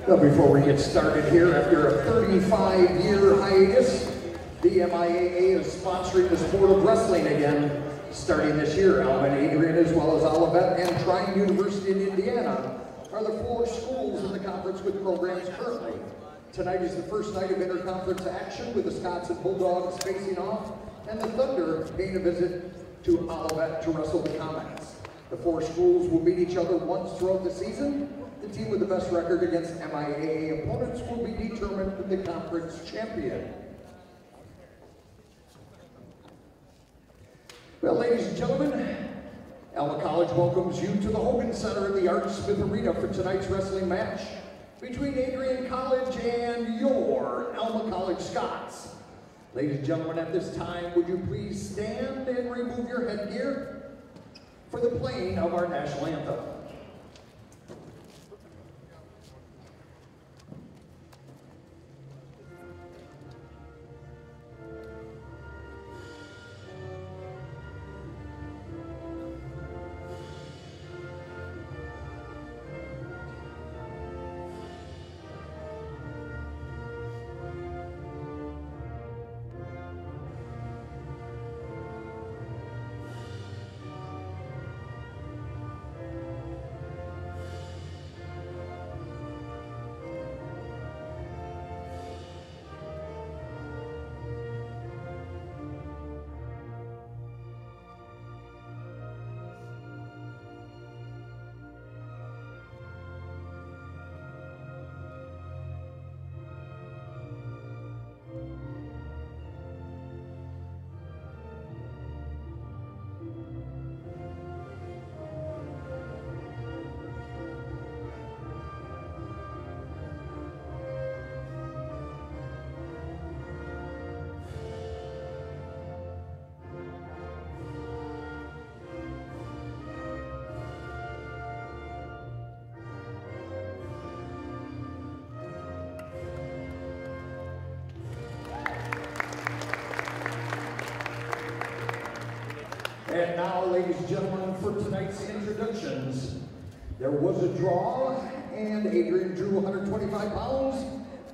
Well, before we get started here, after a 35-year hiatus, the MIAA is sponsoring the sport of wrestling again, starting this year. Alma and Adrian, as well as Olivet and Trine University in Indiana, are the 4 schools in the conference with programs currently. Tonight is the first night of interconference action with the Scots and Bulldogs facing off, and the Thunder paying a visit to Olivet to wrestle the Comets. The 4 schools will meet each other once throughout the season. The team with the best record against MIAA opponents will be determined the conference champion. Well, ladies and gentlemen, Alma College welcomes you to the Hogan Center in the Art Smith Arena for tonight's wrestling match between Adrian College and your Alma College Scots. Ladies and gentlemen, at this time, would you please stand and remove your headgear for the playing of our national anthem. And now, ladies and gentlemen, for tonight's introductions, there was a draw, and Adrian drew 125 pounds,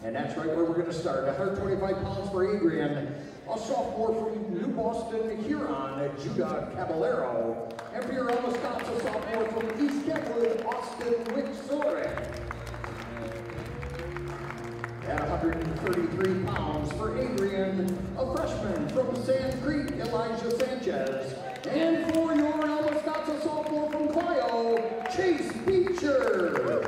and that's right where we're going to start. 125 pounds for Adrian, a sophomore from New Boston, Huron, Judah Caballero, and for your Alma Scots, a sophomore from East Kentwood, Austin Wick-Soren. At 133 pounds for Adrian, a freshman from Sand Creek, Elijah Sanchez. And for your Alma Scots, a sophomore from Clio, Chase Beecher.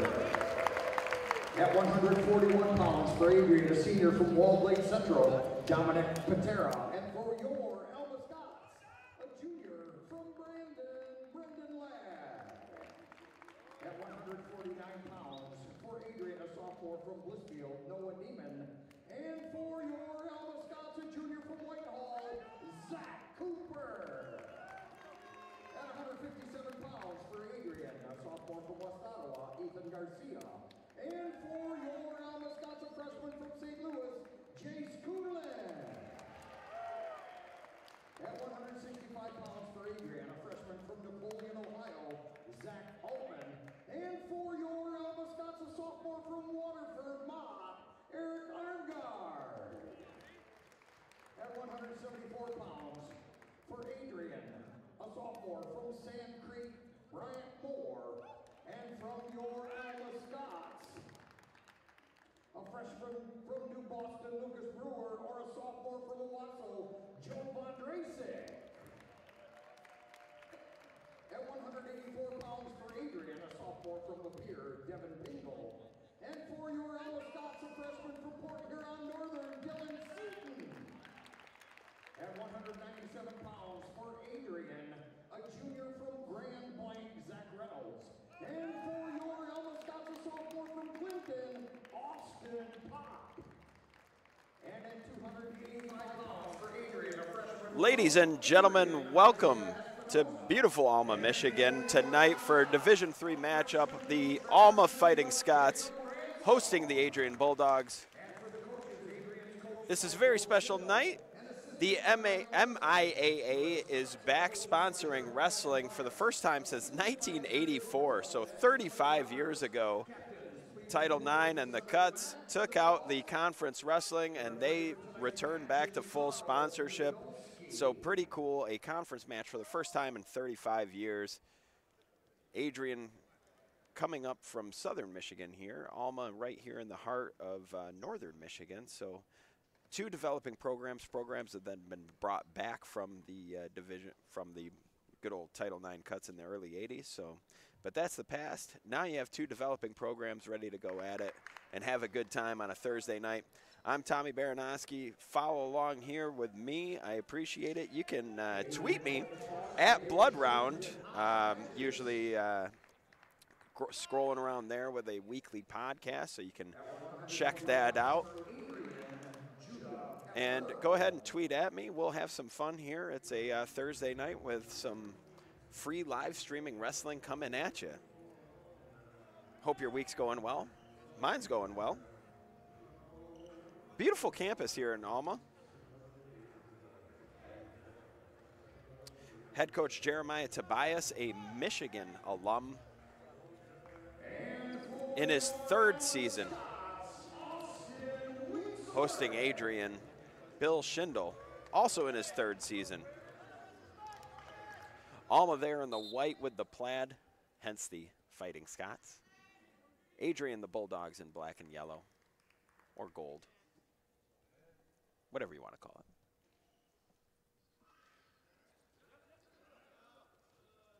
At 141 pounds for Adrian, a senior from Walled Lake Central, Dominic Patera. And for your Alma Scots, a junior from Brendan Ladd. At 149 pounds for Adrian, a sophomore from Blissfield, Noah Neiman. And for your Alma Scots, a junior from Whitehall, Zach Cooper. At 157 pounds for Adrian, a sophomore from West Ottawa, Ethan Garcia. And for your Alma Scots, a freshman from St. Louis, Jace Kudelin. At 165 pounds for Adrian, a freshman from Napoleon, Ohio, Zach Altman. And for your Alma Scots, a sophomore from Waterford, Mott, Eric Arngard. At 174 pounds for Adrian, a sophomore from Sand Creek, Bryant Moore. And from your Alma Scots, a freshman from New Boston, Lucas Brewer, or a sophomore from Owasso, Joe Vondrasek. At 184 pounds for Adrian, a sophomore from Lapeer, Devin Pingle. And for your Alma Scots, a freshman from Port Huron Northern, Dylan Seaton. At 197 pounds for Adrian, a junior from Grand Blanc, Zach Reynolds. And for your Alma Scots, a sophomore from Clinton, Austin Pop. And at 285 pounds for Adrian, a freshman. Ladies and gentlemen, welcome to beautiful Alma, Michigan. Tonight for a Division III matchup, the Alma Fighting Scots hosting the Adrian Bulldogs. This is a very special night. The MIAA is back sponsoring wrestling for the first time since 1984, so 35 years ago. Title IX and the Cuts took out the conference wrestling, and they returned back to full sponsorship. So pretty cool, a conference match for the first time in 35 years. Adrian coming up from southern Michigan here, Alma right here in the heart of northern Michigan. So two developing programs that have then been brought back from the division, from the good old Title IX Cuts in the early 80s. So, but that's the past. Now you have two developing programs ready to go at it and have a good time on a Thursday night. I'm Tommy Baranowski. Follow along here with me. I appreciate it. You can tweet me at BloodRound, usually scrolling around there with a weekly podcast, so you can check that out. And go ahead and tweet at me. We'll have some fun here. It's a Thursday night with some free live streaming wrestling coming at you. Hope your week's going well. Mine's going well. Beautiful campus here in Alma. Head coach Jeremiah Tobias, a Michigan alum, in his third season, hosting Adrian. Bill Schindel, also in his third season. Alma there in the white with the plaid, hence the Fighting Scots. Adrian the Bulldogs in black and yellow, or gold, whatever you want to call it.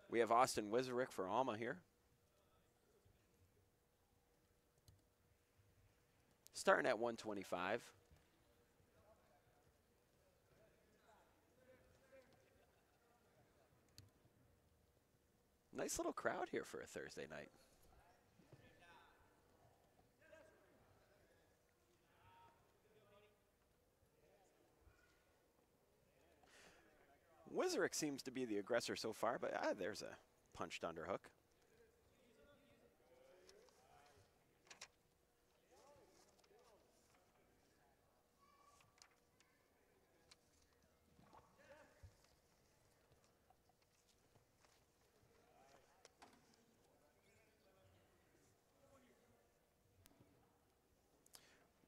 We have Austin Wizerick for Alma here. Starting at 125. Nice little crowd here for a Thursday night. Wizerick seems to be the aggressor so far, but there's a punched underhook.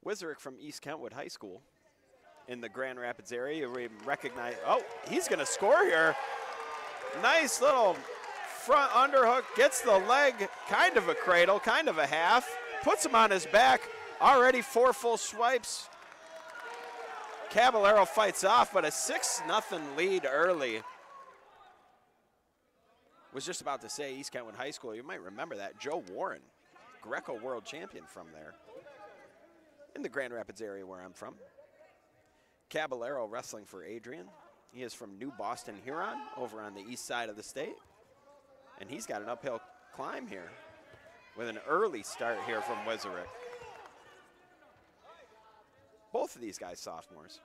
Wizerick from East Kentwood High School in the Grand Rapids area. We recognize, oh, he's going to score here. Nice little front underhook, gets the leg, kind of a cradle, kind of a half, puts him on his back. Already 4 full swipes. Caballero fights off, but a 6-0 lead early. Was just about to say East Kentwood High School. You might remember that. Joe Warren, Greco world champion from there, in the Grand Rapids area where I'm from. Caballero wrestling for Adrian. He is from New Boston, Huron, over on the east side of the state. And he's got an uphill climb here with an early start here from Wizerick. Both of these guys sophomores.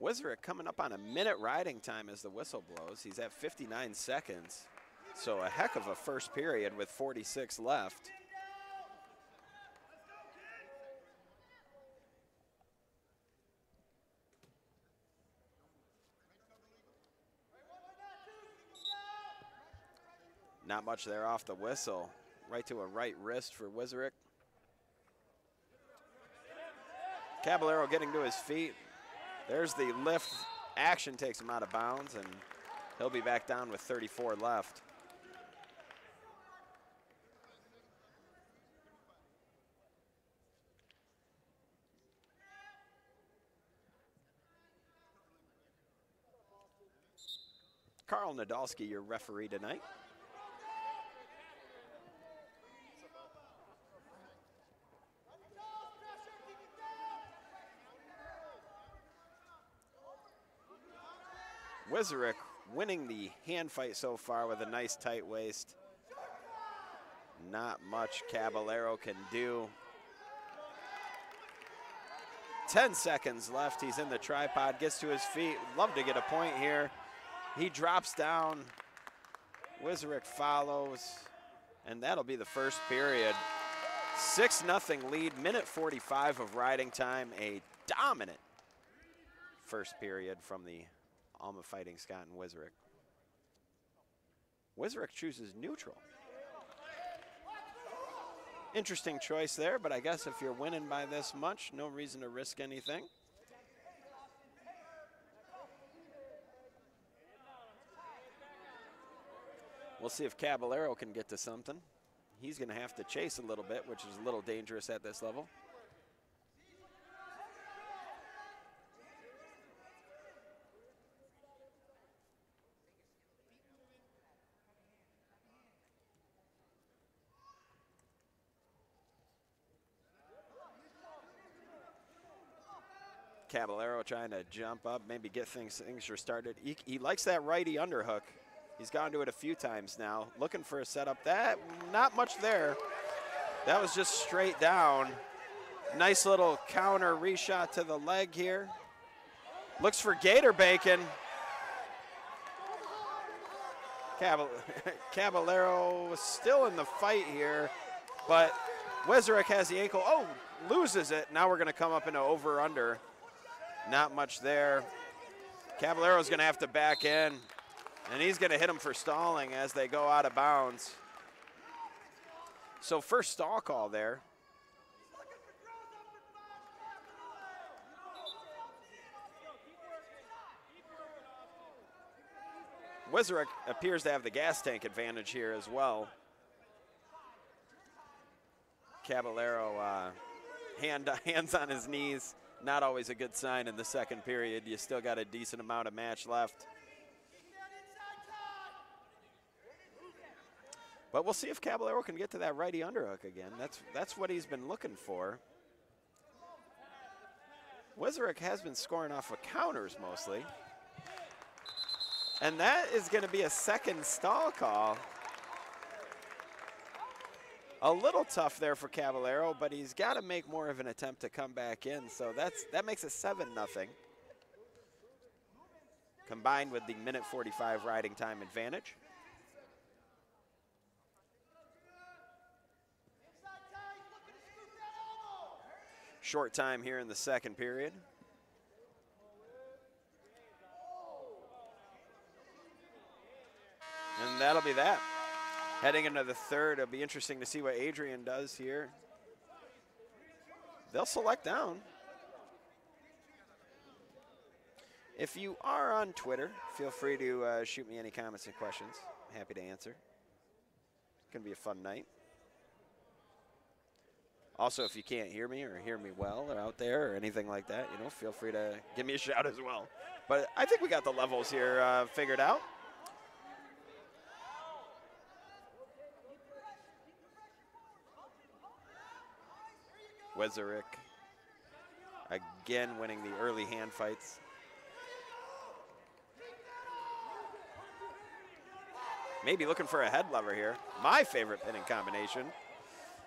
Wizerick coming up on a minute riding time as the whistle blows. He's at 59 seconds. So a heck of a first period with 46 left. Not much there off the whistle. Right to a right wrist for Wizerick. Caballero getting to his feet. There's the lift. Action takes him out of bounds, and he'll be back down with 34 left. Carl Nadolski, your referee tonight. Wizerick winning the hand fight so far with a nice tight waist. Not much Caballero can do. 10 seconds left. He's in the tripod, gets to his feet. Love to get a point here. He drops down. Wizerick follows And that'll be the first period. 6-0 lead, minute 45 of riding time. A dominant first period from the Alma Fighting Scott and Wizerick. Wizerick chooses neutral. Interesting choice there, but I guess if you're winning by this much, no reason to risk anything. We'll see if Caballero can get to something. He's going to have to chase a little bit, which is a little dangerous at this level. Caballero trying to jump up, maybe get things restarted. He likes that righty underhook. He's gone to it a few times now. Looking for a setup. That, not much there. That was just straight down. Nice little counter reshot to the leg here. Looks for gator bacon. Caballero was still in the fight here, but Wizerick has the ankle. Oh, loses it. Now we're going to come up into over-under. Not much there. Caballero's going to have to back in, and he's going to hit him for stalling as they go out of bounds. So first stall call there. Wizerick appears to have the gas tank advantage here as well. Caballero hands on his knees. Not always a good sign in the second period. You still got a decent amount of match left. But we'll see if Caballero can get to that righty underhook again. That's what he's been looking for. Wizerick has been scoring off of counters mostly. And that is going to be a second stall call. A little tough there for Caballero, but he's got to make more of an attempt to come back in. So that makes it 7-0. Combined with the minute 45 riding time advantage. Short time here in the second period. And that'll be that. Heading into the third, it'll be interesting to see what Adrian does here. They'll select down. If you are on Twitter, feel free to shoot me any comments and questions. I'm happy to answer. It's going to be a fun night. Also, if you can't hear me or hear me well or out there or anything like that, you know, feel free to give me a shout as well. But I think we got the levels here figured out. Wizerick again winning the early hand fights. Maybe looking for a head lever here. My favorite pinning combination.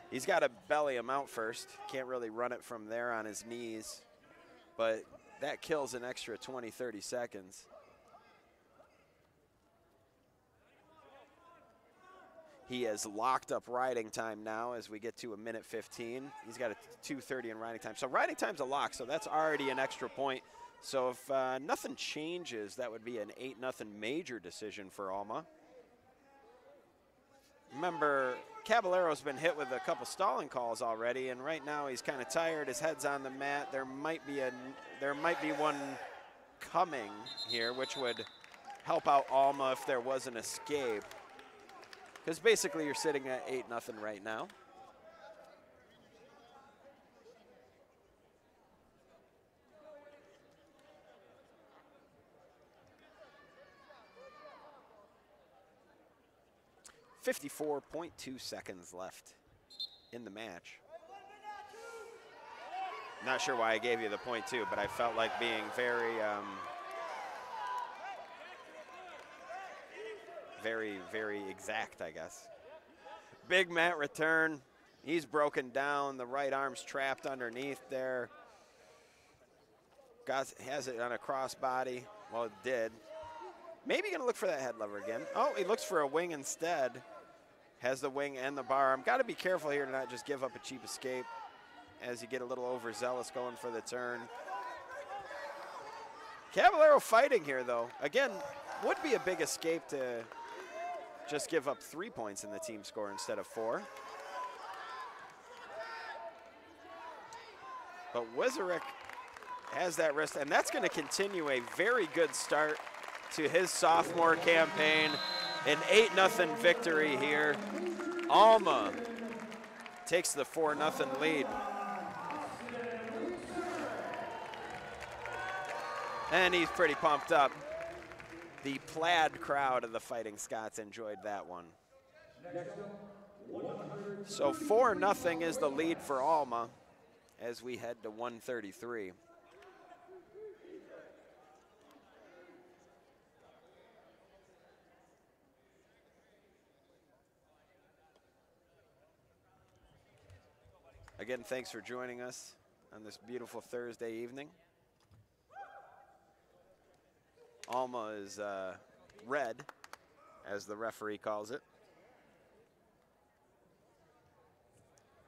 He's got to belly him out first. Can't really run it from there on his knees. But that kills an extra 20, 30 seconds. He has locked up riding time now as we get to a minute 15. He's got a 2:30 in riding time. So riding time's a lock, so that's already an extra point. So if nothing changes, that would be an 8-0 major decision for Alma. Remember, Caballero's been hit with a couple stalling calls already, and right now he's kind of tired. His head's on the mat. There might be one coming here, which would help out Alma if there was an escape. Because basically you're sitting at 8-0 right now. .2 seconds left in the match. Not sure why I gave you the .2, but I felt like being very, very exact, I guess. Big mat return. He's broken down. The right arm's trapped underneath there. Has it on a crossbody. Well, it did. Maybe going to look for that head lever again. Oh, he looks for a wing instead. Has the wing and the bar arm. Got to be careful here to not just give up a cheap escape as you get a little overzealous going for the turn. Caballero fighting here, though. Again, would be a big escape to just give up 3 points in the team score instead of 4. But Wizarek has that wrist, and that's going to continue a very good start to his sophomore campaign. An 8-0 victory here. Alma takes the 4-0 lead. And he's pretty pumped up. The plaid crowd of the Fighting Scots enjoyed that one. So 4-0 is the lead for Alma as we head to 133. Again, thanks for joining us on this beautiful Thursday evening. Alma is red, as the referee calls it.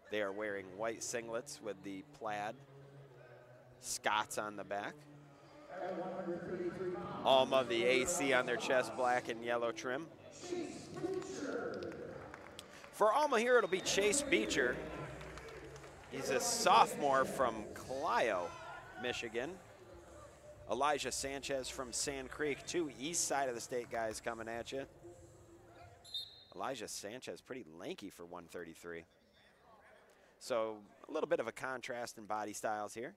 They are wearing white singlets with the plaid Scots on the back. Alma, the AC on their chest, black and yellow trim. For Alma here, it'll be Chase Beecher. He's a sophomore from Clio, Michigan. Elijah Sanchez from Sand Creek, 2 east side of the state guys coming at you. Elijah Sanchez, pretty lanky for 133. So a little bit of a contrast in body styles here.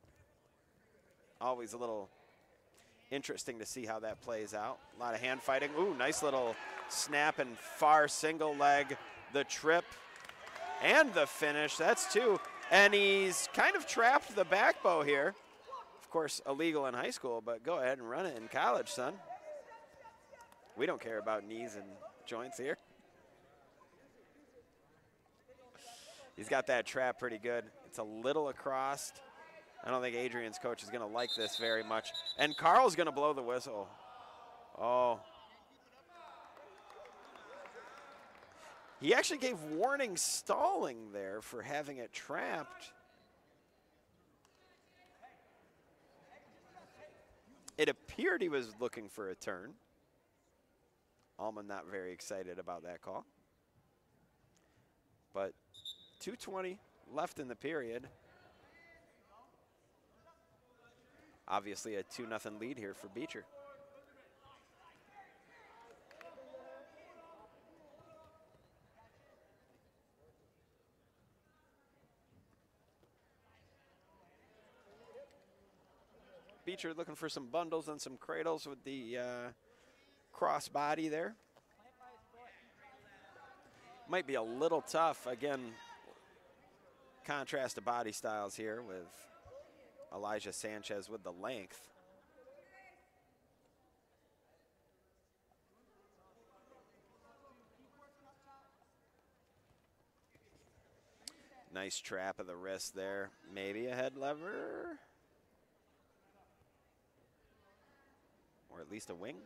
Always a little interesting to see how that plays out. A lot of hand fighting. Ooh, nice little snap and far single leg. The trip and the finish, that's 2. And he's kind of trapped the back bow here. Of course, illegal in high school, but go ahead and run it in college, son. We don't care about knees and joints here. He's got that trap pretty good. It's a little across. I don't think Adrian's coach is going to like this very much. And Carl's going to blow the whistle. Oh. He actually gave warning stalling there for having it trapped. It appeared he was looking for a turn. Alma not very excited about that call. But 2:20 left in the period. Obviously a 2-0 lead here for Beecher. Beecher looking for some bundles and some cradles with the cross body there. Might be a little tough. Again, contrast to body styles here with Elijah Sanchez with the length. Nice trap of the wrist there. Maybe a head lever. Or at least a wing.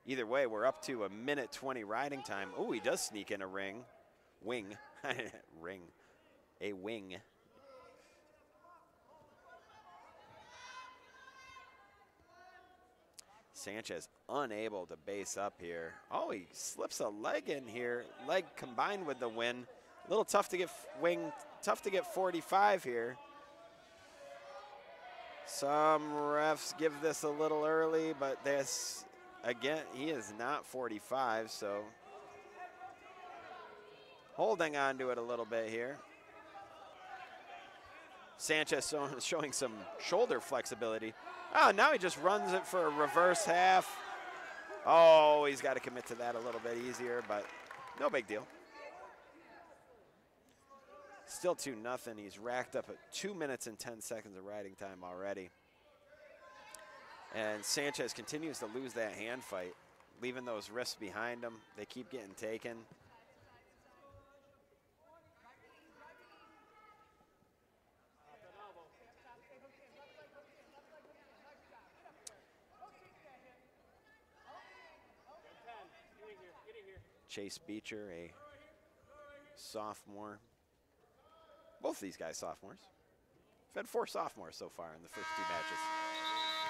Either way, we're up to 1:20 riding time. Oh, he does sneak in a ring. Wing. Ring. A wing. Sanchez unable to base up here. Oh, he slips a leg in here. Leg combined with the win. A little tough to get wing, tough to get 45 here. Some refs give this a little early, but this, again, he is not 45, so holding on to it a little bit here. Sanchez showing some shoulder flexibility. Oh, now he just runs it for a reverse half. Oh, he's got to commit to that a little bit easier, but no big deal. Still 2-0. He's racked up at 2 minutes and 10 seconds of riding time already. And Sanchez continues to lose that hand fight, leaving those wrists behind him. They keep getting taken. Chase Beecher, a sophomore. Both these guys sophomores. We've had 4 sophomores so far in the first 2 matches.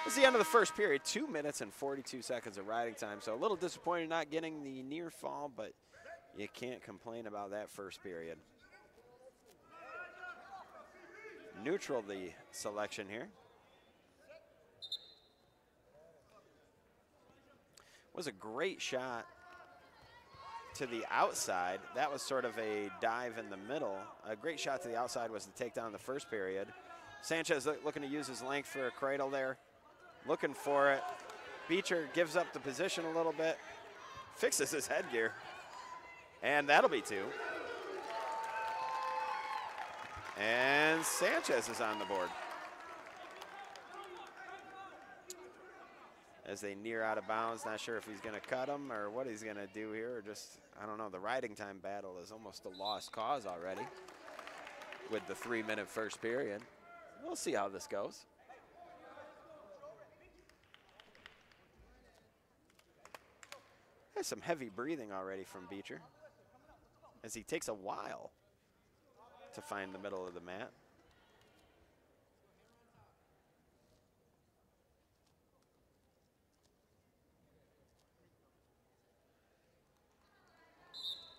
This is the end of the first period, 2 minutes and 42 seconds of riding time. So a little disappointed not getting the near fall, but you can't complain about that first period. Neutral the selection here. Was a great shot to the outside. That was sort of a dive in the middle. A great shot to the outside was the takedown in the first period. Sanchez looking to use his length for a cradle there. Looking for it. Beecher gives up the position a little bit. Fixes his headgear. And that'll be 2. And Sanchez is on the board. As they near out of bounds, not sure if he's going to cut him or what he's going to do here, or just, I don't know. The riding time battle is almost a lost cause already with the 3-minute first period. We'll see how this goes. There's some heavy breathing already from Beecher as he takes a while to find the middle of the mat.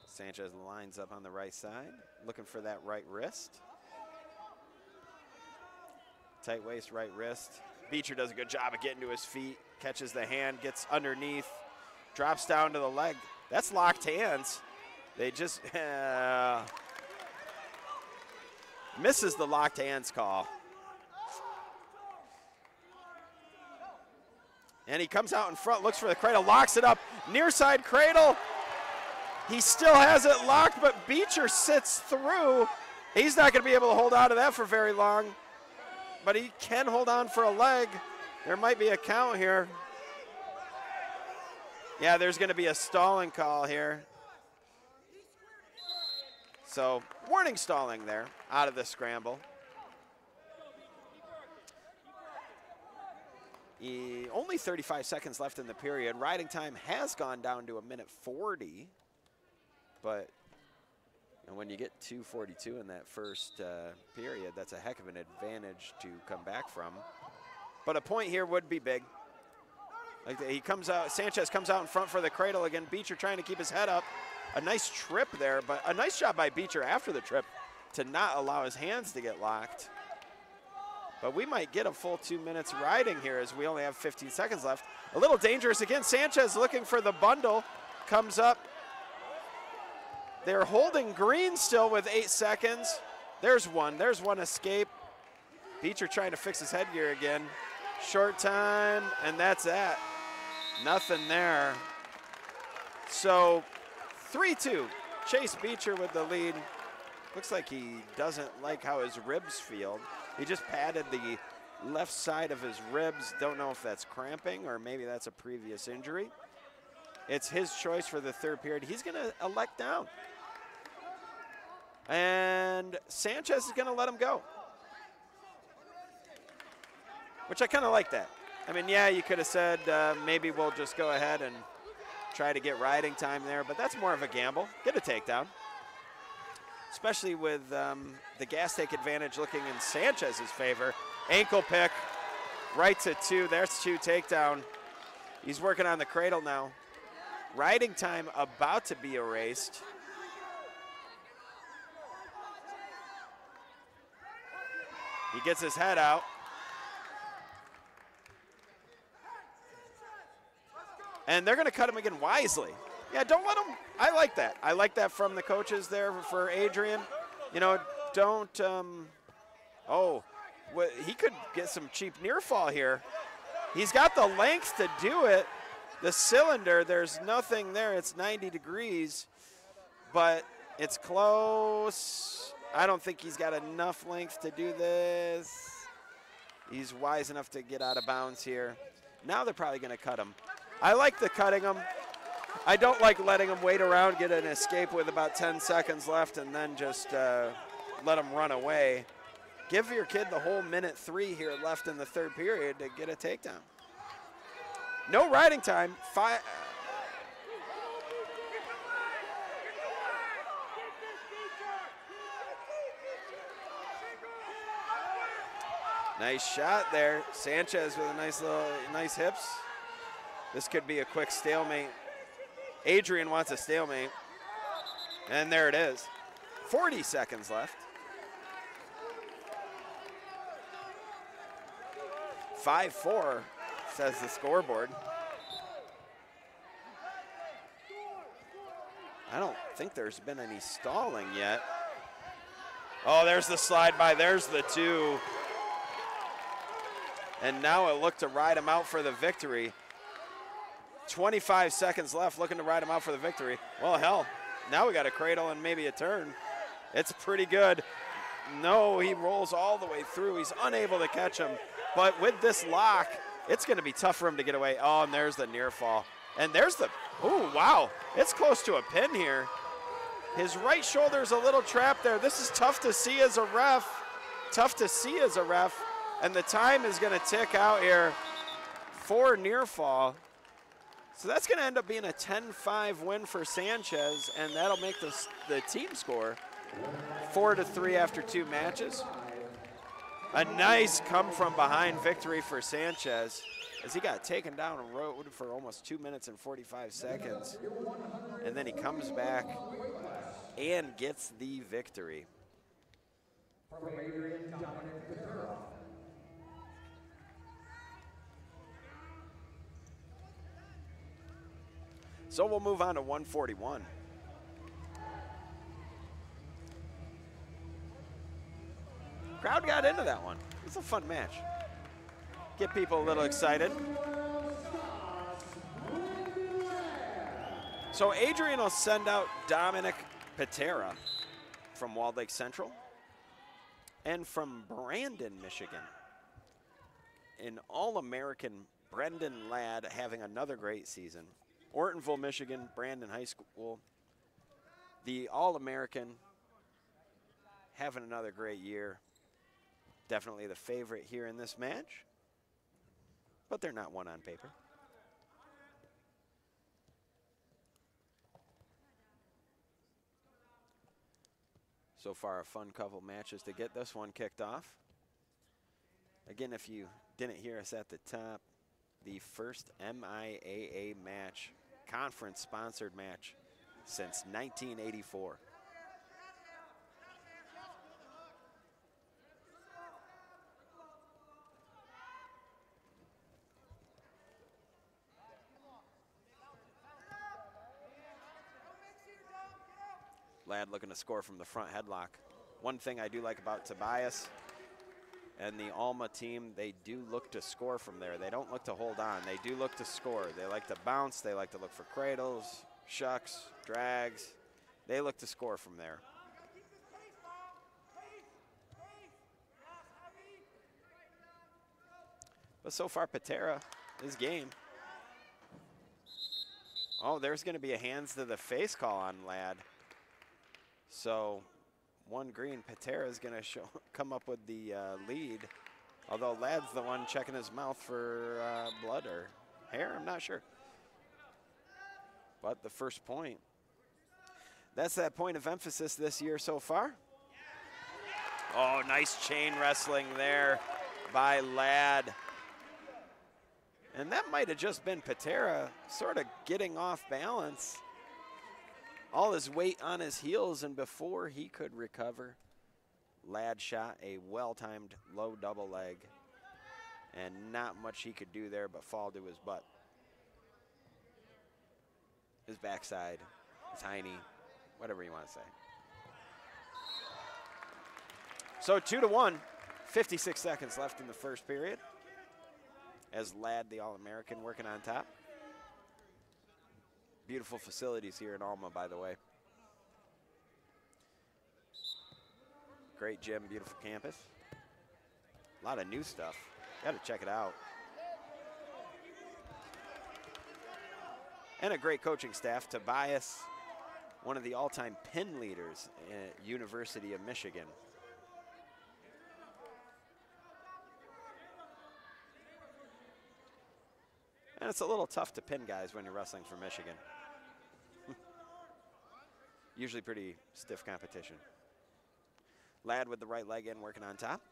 Sanchez lines up on the right side, looking for that right wrist. Tight waist, right wrist. Beecher does a good job of getting to his feet, catches the hand, gets underneath, drops down to the leg. That's locked hands. They just misses the locked hands call. And he comes out in front, looks for the cradle, locks it up, near side cradle. He still has it locked, but Beecher sits through. He's not going to be able to hold on to that for very long, but he can hold on for a leg. There might be a count here. Yeah, there's going to be a stalling call here. So, warning stalling there out of the scramble. Only 35 seconds left in the period. Riding time has gone down to 1:40. But and when you get 2:42 in that first period, that's a heck of an advantage to come back from. But a point here would be big. Like he comes out, Sanchez comes out in front for the cradle again. Beecher trying to keep his head up. A nice trip there, but a nice job by Beecher after the trip to not allow his hands to get locked. But we might get a full 2 minutes riding here as we only have 15 seconds left. A little dangerous again. Sanchez looking for the bundle, comes up. They're holding green still with 8 seconds. There's one escape. Beecher trying to fix his headgear again. Short time, and that's that. Nothing there. So 3-2, Chase Beecher with the lead. Looks like he doesn't like how his ribs feel. He just padded the left side of his ribs. Don't know if that's cramping or maybe that's a previous injury. It's his choice for the third period. He's going to elect down. And Sanchez is going to let him go. Which I kind of like that. I mean, yeah, you could have said maybe we'll just go ahead and try to get riding time there, but that's more of a gamble. Get a takedown. Especially with the gas tank advantage looking in Sanchez's favor. Ankle pick, right to 2. There's 2 takedown. He's working on the cradle now. Riding time about to be erased. He gets his head out. And they're going to cut him again wisely. Yeah, don't let him. I like that. I like that from the coaches there for Adrian. You know, don't. He could get some cheap near fall here. He's got the length to do it. The cylinder, there's nothing there. It's 90 degrees, but it's close. I don't think he's got enough length to do this. He's wise enough to get out of bounds here. Now they're probably going to cut him. I like the cutting him. I don't like letting him wait around, get an escape with about 10 seconds left, and then just let him run away. Give your kid the whole 1:03 here left in the third period to get a takedown. No riding time. Nice shot there. Sanchez with a nice hips. This could be a quick stalemate. Adrian wants a stalemate. And there it is. 40 seconds left. 5-4 says the scoreboard. I don't think there's been any stalling yet. Oh, there's the slide by. There's the two. And now it looked to ride him out for the victory. 25 seconds left, looking to ride him out for the victory. Well, hell, now we got a cradle and maybe a turn. It's pretty good. No, he rolls all the way through. He's unable to catch him. But with this lock, it's going to be tough for him to get away. Oh, and there's the near fall. And there's the, oh, wow. It's close to a pin here. His right shoulder's a little trapped there. This is tough to see as a ref. Tough to see as a ref. And the time is going to tick out here for near fall. So that's going to end up being a 10-5 win for Sanchez, and that'll make the team score 4-3 after 2 matches. A nice come-from-behind victory for Sanchez as he got taken down and rode for almost 2 minutes and 45 seconds. And then he comes back and gets the victory. So we'll move on to 141. Crowd got into that one. It's a fun match. Get people a little excited. So Adrian will send out Dominic Patera from Walled Lake Central and from Brandon, Michigan. An All-American Brendan Ladd having another great season. Ortonville, Michigan, Brandon High School. The All-American having another great year. Definitely the favorite here in this match, but they're not one on paper. So far, a fun couple matches to get this one kicked off. Again, if you didn't hear us at the top, the first MIAA match, conference-sponsored match since 1984. Ladd looking to score from the front headlock. One thing I do like about Tobias and the Alma team, they do look to score from there. They don't look to hold on. They do look to score. They like to bounce. They like to look for cradles, shucks, drags. They look to score from there. But so far, Patera is game. Oh, there's going to be a hands to the face call on Ladd. So one green, Patera is going to come up with the lead. Although Ladd's the one checking his mouth for blood or hair, I'm not sure. But the first point, that's that point of emphasis this year so far. Oh, nice chain wrestling there by Ladd. And that might have just been Patera sort of getting off balance. All his weight on his heels, and before he could recover, Ladd shot a well-timed low double leg. And not much he could do there but fall to his butt. His backside, tiny, whatever you want to say. So 2-1, 56 seconds left in the first period. As Ladd, the All-American, working on top. Beautiful facilities here in Alma, by the way. Great gym, beautiful campus. A lot of new stuff. Got to check it out. And a great coaching staff. Tobias, one of the all-time pin leaders at University of Michigan. And it's a little tough to pin guys when you're wrestling for Michigan. Usually pretty stiff competition. Ladd with the right leg in, working on top.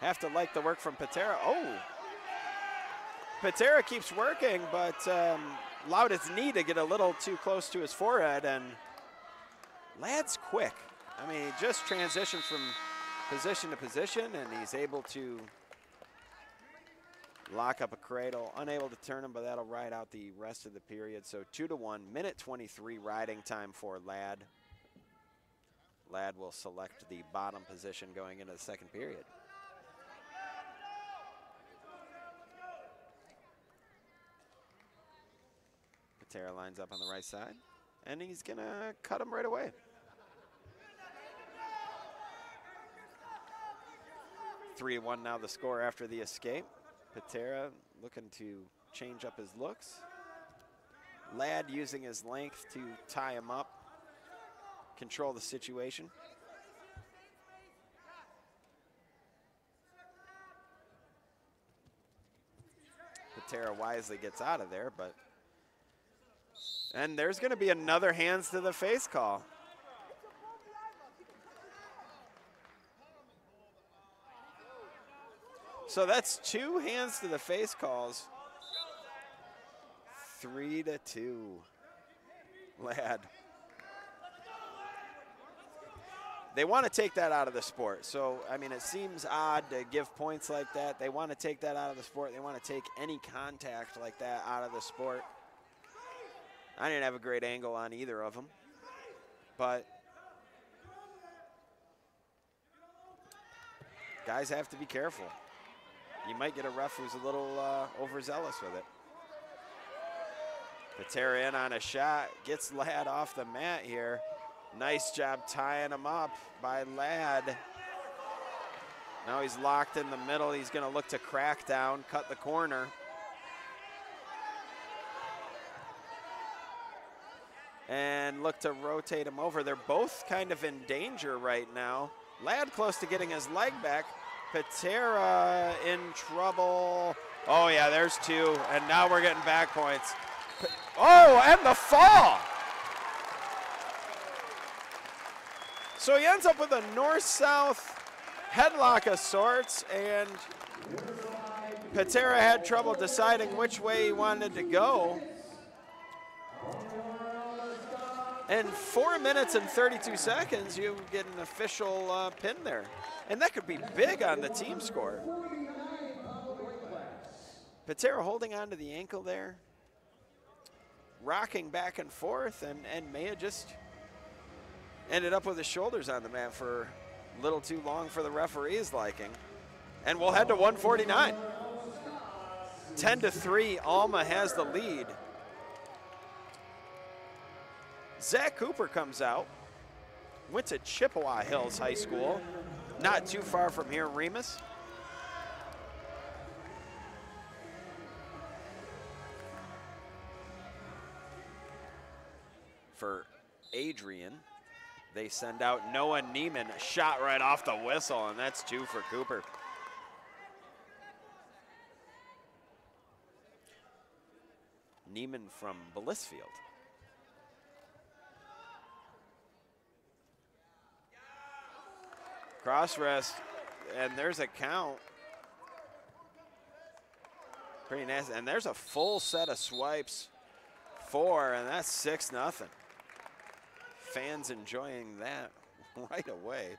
have to like the work from Patera. Oh, Patera keeps working, but allowed his knee to get a little too close to his forehead, and Ladd's quick. I mean, he just transitioned from position to position, and he's able to lock up a cradle. Unable to turn him, but that'll ride out the rest of the period. So 2-1, minute 23 riding time for Ladd. Ladd will select the bottom position going into the second period. Patera lines up on the right side, and he's gonna cut him right away. 3-1 now the score after the escape. Patera looking to change up his looks. Ladd using his length to tie him up, control the situation. Patera wisely gets out of there, but and there's going to be another hands to the face call. So that's 2 hands to the face calls. 3-2, Ladd. They want to take that out of the sport. So, I mean, it seems odd to give points like that. They want to take that out of the sport. They want to take any contact like that out of the sport. I didn't have a great angle on either of them, but guys have to be careful. You might get a ref who's a little overzealous with it. Patera in on a shot, gets Ladd off the mat here. Nice job tying him up by Ladd. Now he's locked in the middle. He's going to look to crack down, cut the corner. And look to rotate him over. They're both kind of in danger right now. Ladd close to getting his leg back. Patera in trouble. Oh yeah, there's 2, and now we're getting back points. Oh, and the fall. So he ends up with a north-south headlock of sorts, and Patera had trouble deciding which way he wanted to go. In 4 minutes and 32 seconds, you get an official pin there. And that could be big on the team score. Patera holding on to the ankle there, rocking back and forth, and may have just ended up with his shoulders on the mat for a little too long for the referee's liking. And we'll head to 149. 10-3, Alma has the lead. Zach Cooper comes out, went to Chippewa Hills High School, not too far from here in Remus. For Adrian, they send out Noah Neiman, shot right off the whistle, and that's 2 for Cooper. Neiman from Blissfield. Cross rest, and there's a count. Pretty nasty, and there's a full set of swipes. 4, and that's 6-0. Fans enjoying that right away.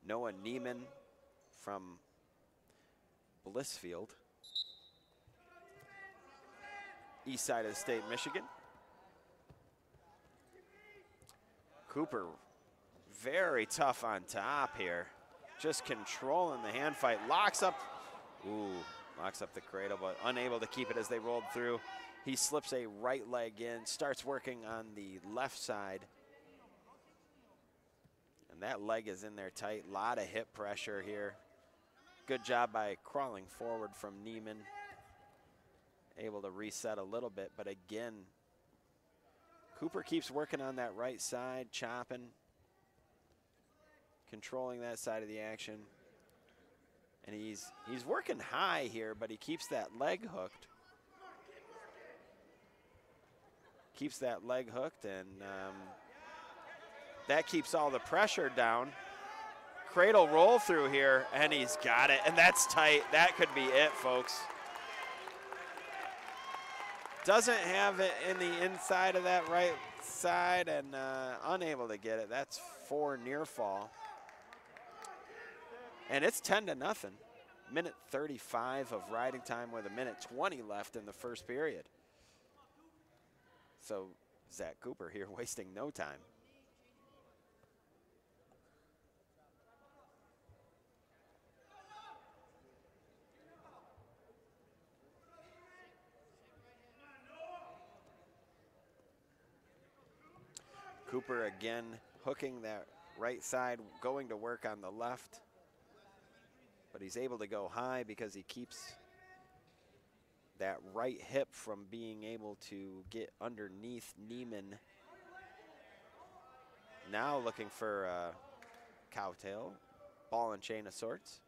Noah Neiman from Blissfield, east side of the state, Michigan. Cooper very tough on top here. Just controlling the hand fight. Locks up the cradle, but unable to keep it as they rolled through. He slips a right leg in, starts working on the left side. And that leg is in there tight. A lot of hip pressure here. Good job by crawling forward from Neiman. Able to reset a little bit, but again, Cooper keeps working on that right side, chopping, controlling that side of the action. And he's working high here, but he keeps that leg hooked. Keeps that leg hooked, and That keeps all the pressure down. Cradle roll through here, and he's got it, and that's tight. That could be it, folks. Doesn't have it in the inside of that right side, and unable to get it. That's 4 near fall. And it's 10-0. Minute 35 of riding time with a minute 20 left in the first period. So Zach Cooper here wasting no time. Cooper again hooking that right side, going to work on the left. But he's able to go high because he keeps that right hip from being able to get underneath Neiman. Now looking for a cowtail, ball and chain of sorts.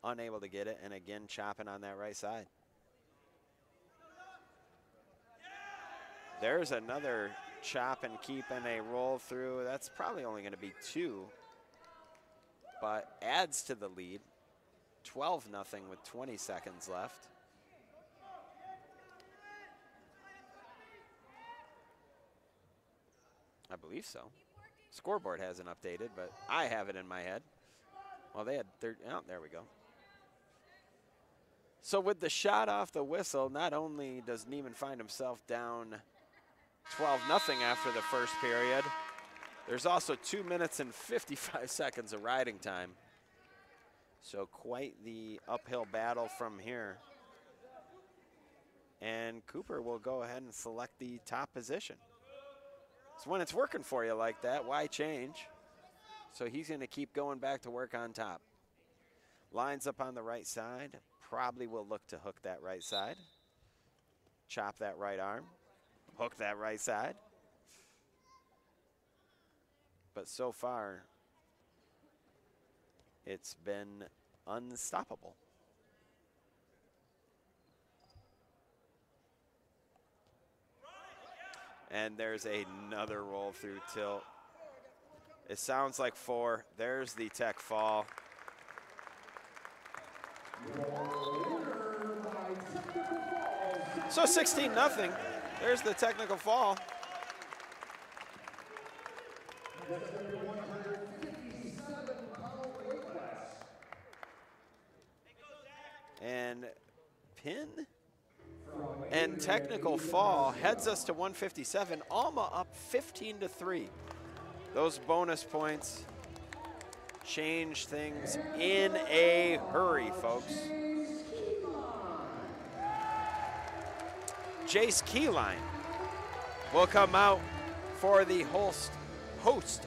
Unable to get it, and again chopping on that right side. There's another chop and keep and a roll through. That's probably only going to be 2, but adds to the lead. 12-0 with 20 seconds left. I believe so. Scoreboard hasn't updated, but I have it in my head. Well, they had oh, there we go. So with the shot off the whistle, not only does Neiman find himself down 12-0 after the first period, there's also 2 minutes and 55 seconds of riding time. So quite the uphill battle from here. And Cooper will go ahead and select the top position. So when it's working for you like that, why change? So he's going to keep going back to work on top. Lines up on the right side. Probably will look to hook that right side. Chop that right arm. Hook that right side. But so far, it's been unstoppable. And there's another roll through tilt. It sounds like 4. There's the tech fall. So 16-0. There's the technical fall. And pin and technical fall heads us to 157. Alma up 15-3. Those bonus points change things in a hurry, folks. Jace Keyline will come out for the host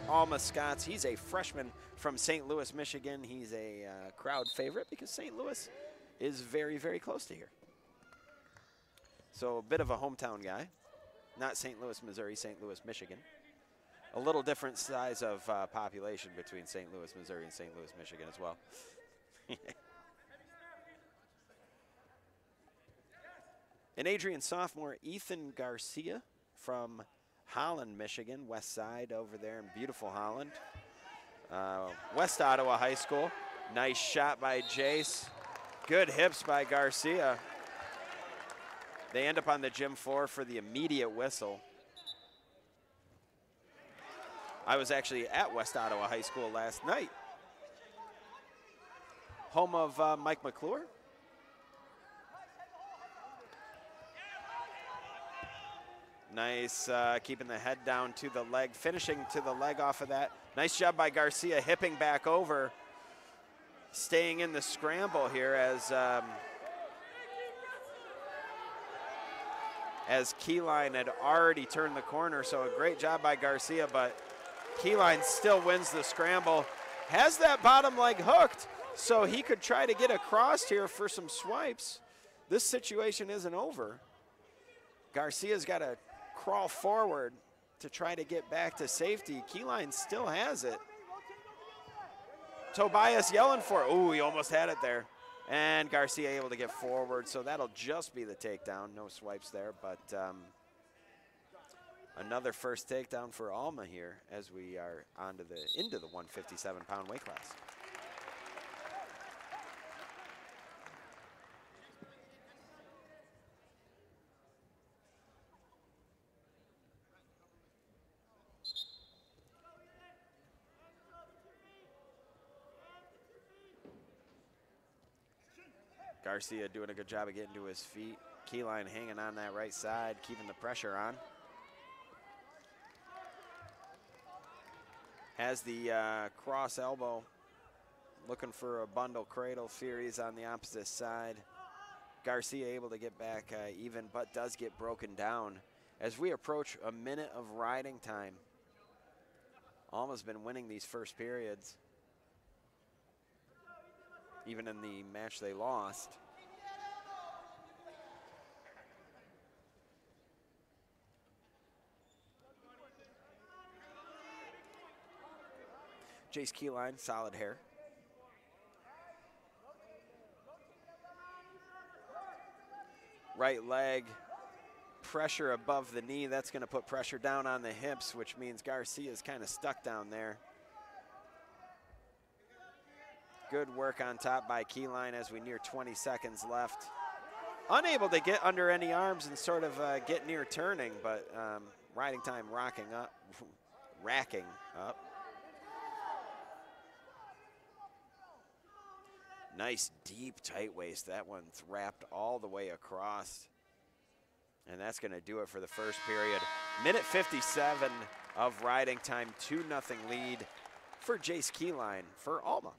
Alma Scots. He's a freshman from St. Louis, Michigan. He's a crowd favorite because St. Louis is very, very close to here. So a bit of a hometown guy. Not St. Louis, Missouri, St. Louis, Michigan. A little different size of population between St. Louis, Missouri and St. Louis, Michigan as well. An Adrian sophomore, Ethan Garcia from Holland, Michigan, west side over there in beautiful Holland. West Ottawa High School. Nice shot by Jace. Good hips by Garcia. They end up on the gym floor for the immediate whistle. I was actually at West Ottawa High School last night. Home of Mike McClure. Nice, keeping the head down to the leg, finishing to the leg off of that. Nice job by Garcia, hipping back over. Staying in the scramble here as Keyline had already turned the corner, so a great job by Garcia, but Keyline still wins the scramble. Has that bottom leg hooked, so he could try to get across here for some swipes. This situation isn't over. Garcia's got to crawl forward to try to get back to safety. Keyline still has it. Tobias yelling for it. Ooh, he almost had it there. And Garcia able to get forward, so that'll just be the takedown. No swipes there, but Another first takedown for Alma here as we are into the 157-pound weight class. Garcia doing a good job of getting to his feet. Keyline hanging on that right side, keeping the pressure on. Has the cross elbow, looking for a bundle cradle. Fury's on the opposite side. Garcia able to get back even, but does get broken down. As we approach a minute of riding time, Alma's been winning these first periods, even in the match they lost. Jace Keyline, solid hair. Right leg, pressure above the knee. That's going to put pressure down on the hips, which means Garcia's kind of stuck down there. Good work on top by Keyline as we near 20 seconds left. Unable to get under any arms and sort of get near turning, but riding time racking up. Nice deep tight waist. That one's wrapped all the way across. And that's going to do it for the first period. Minute 57 of riding time, 2-0 lead for Jace Keyline for Alma.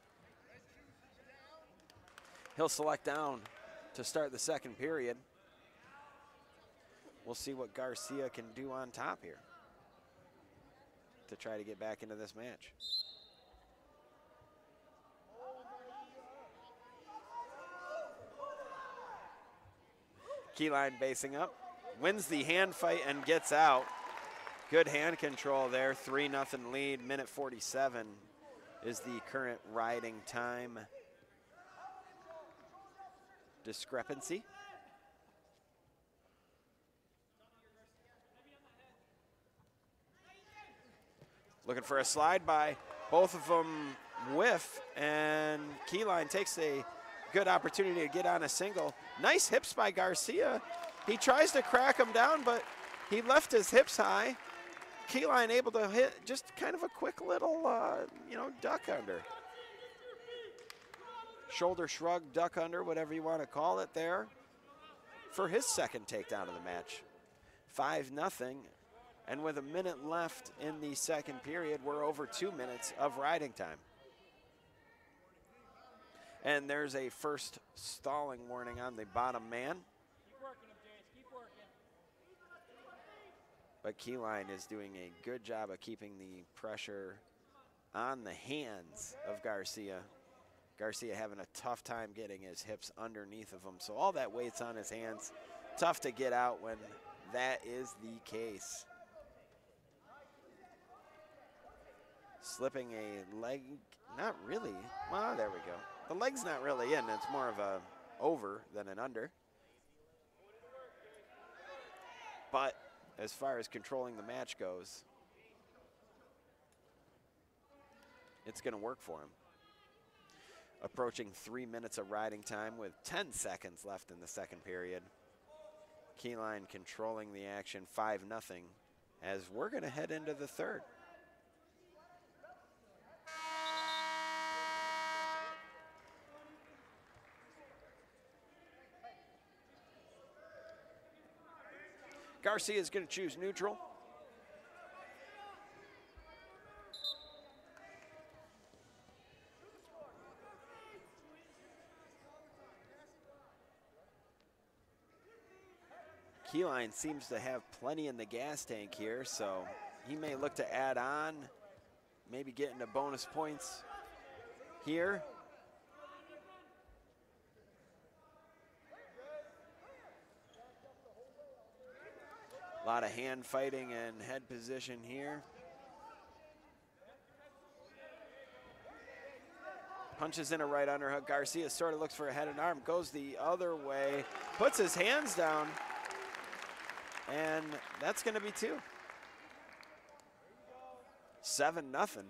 He'll select down to start the second period. We'll see what Garcia can do on top here to try to get back into this match. Keyline basing up, wins the hand fight and gets out. Good hand control there, 3-0 lead. Minute 47 is the current riding time discrepancy. Looking for a slide by, both of them whiff, and Keyline takes a good opportunity to get on a single. Nice hips by Garcia. He tries to crack him down, but he left his hips high. Keyline able to hit just kind of a quick little, duck under. Shoulder shrug, duck under, whatever you want to call it there, for his second takedown of the match. 5-0, and with a minute left in the second period, we're over 2 minutes of riding time. And there's a first stalling warning on the bottom man. Keep working him, Jace. Keep working. But Keyline is doing a good job of keeping the pressure on the hands of Garcia. Garcia having a tough time getting his hips underneath of him. So all that weight's on his hands. Tough to get out when that is the case. Slipping a leg, not really. Well, there we go. The leg's not really in, it's more of a over than an under. But as far as controlling the match goes, it's gonna work for him. Approaching 3 minutes of riding time with 10 seconds left in the second period. Keyline controlling the action, 5-0, as we're gonna head into the third. Garcia is going to choose neutral. Keyline seems to have plenty in the gas tank here, so he may look to add on, maybe get into bonus points here. A lot of hand fighting and head position here. Punches in a right underhook. Garcia sort of looks for a head and arm, goes the other way, puts his hands down, and that's going to be two. 7-0.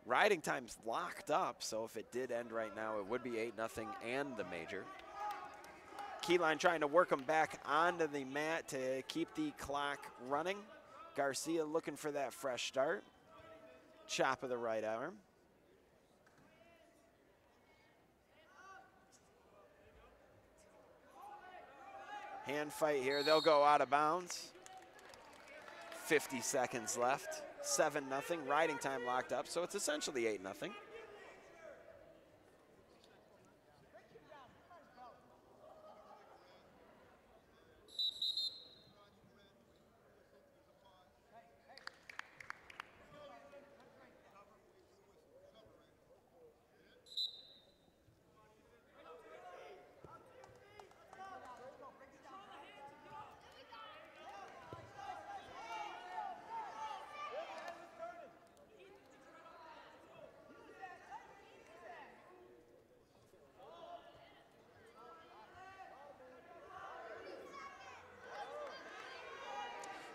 Riding time's locked up, so if it did end right now, it would be 8-0 and the major. Keyline trying to work them back onto the mat to keep the clock running. Garcia looking for that fresh start. Chop of the right arm. Hand fight here, they'll go out of bounds. 50 seconds left, 7-0, riding time locked up, so it's essentially 8-0.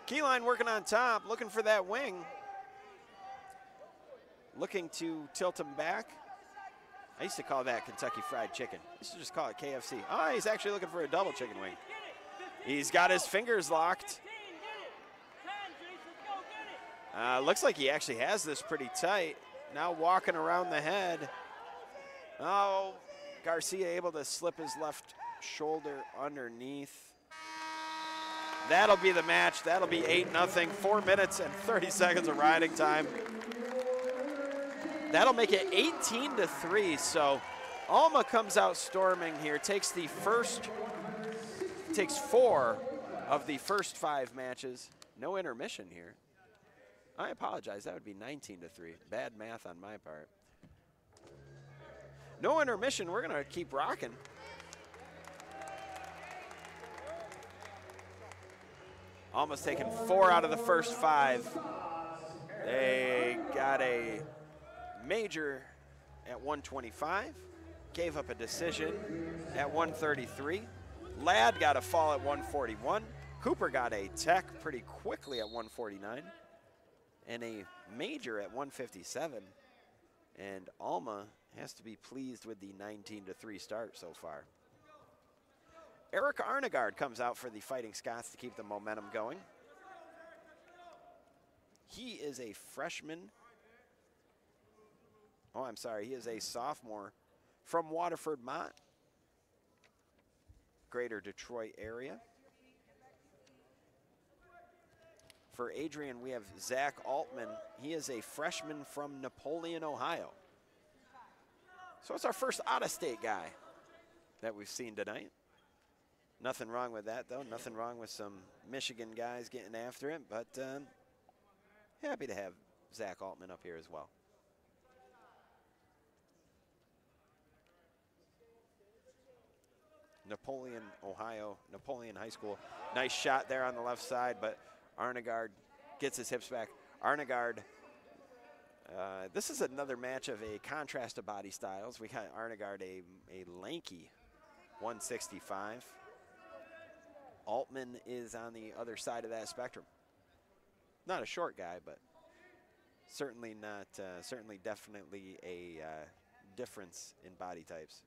Keyline working on top, looking for that wing. Looking to tilt him back. I used to call that Kentucky Fried Chicken. I used to just call it KFC. Oh, he's actually looking for a double chicken wing. He's got his fingers locked. Looks like he actually has this pretty tight. Now walking around the head. Oh, Garcia able to slip his left shoulder underneath. That'll be the match. That'll be 8-0, 4 minutes and 30 seconds of riding time. That'll make it 18-3. So Alma comes out storming here, takes 4 of the first 5 matches. No intermission here. I apologize, that would be 19-3. Bad math on my part. No intermission, we're gonna keep rocking. Almost taken 4 out of the first 5. They got a major at 125, gave up a decision at 133. Ladd got a fall at 141. Cooper got a tech pretty quickly at 149. And a major at 157. And Alma has to be pleased with the 19-3 start so far. Eric Arnegard comes out for the Fighting Scots to keep the momentum going. He is a freshman. Oh, I'm sorry, he is a sophomore from Waterford Mott, Greater Detroit area. For Adrian, we have Zach Altman. He is a freshman from Napoleon, Ohio. So it's our first out-of-state guy that we've seen tonight. Nothing wrong with that, though. Nothing wrong with some Michigan guys getting after it, but happy to have Zach Altman up here as well. Napoleon, Ohio, Napoleon High School. Nice shot there on the left side, but Arnegard gets his hips back. Arnegard, this is another match of a contrast of body styles. We got Arnegard, a lanky 165. Altman is on the other side of that spectrum. Not a short guy, but certainly not, definitely a difference in body types.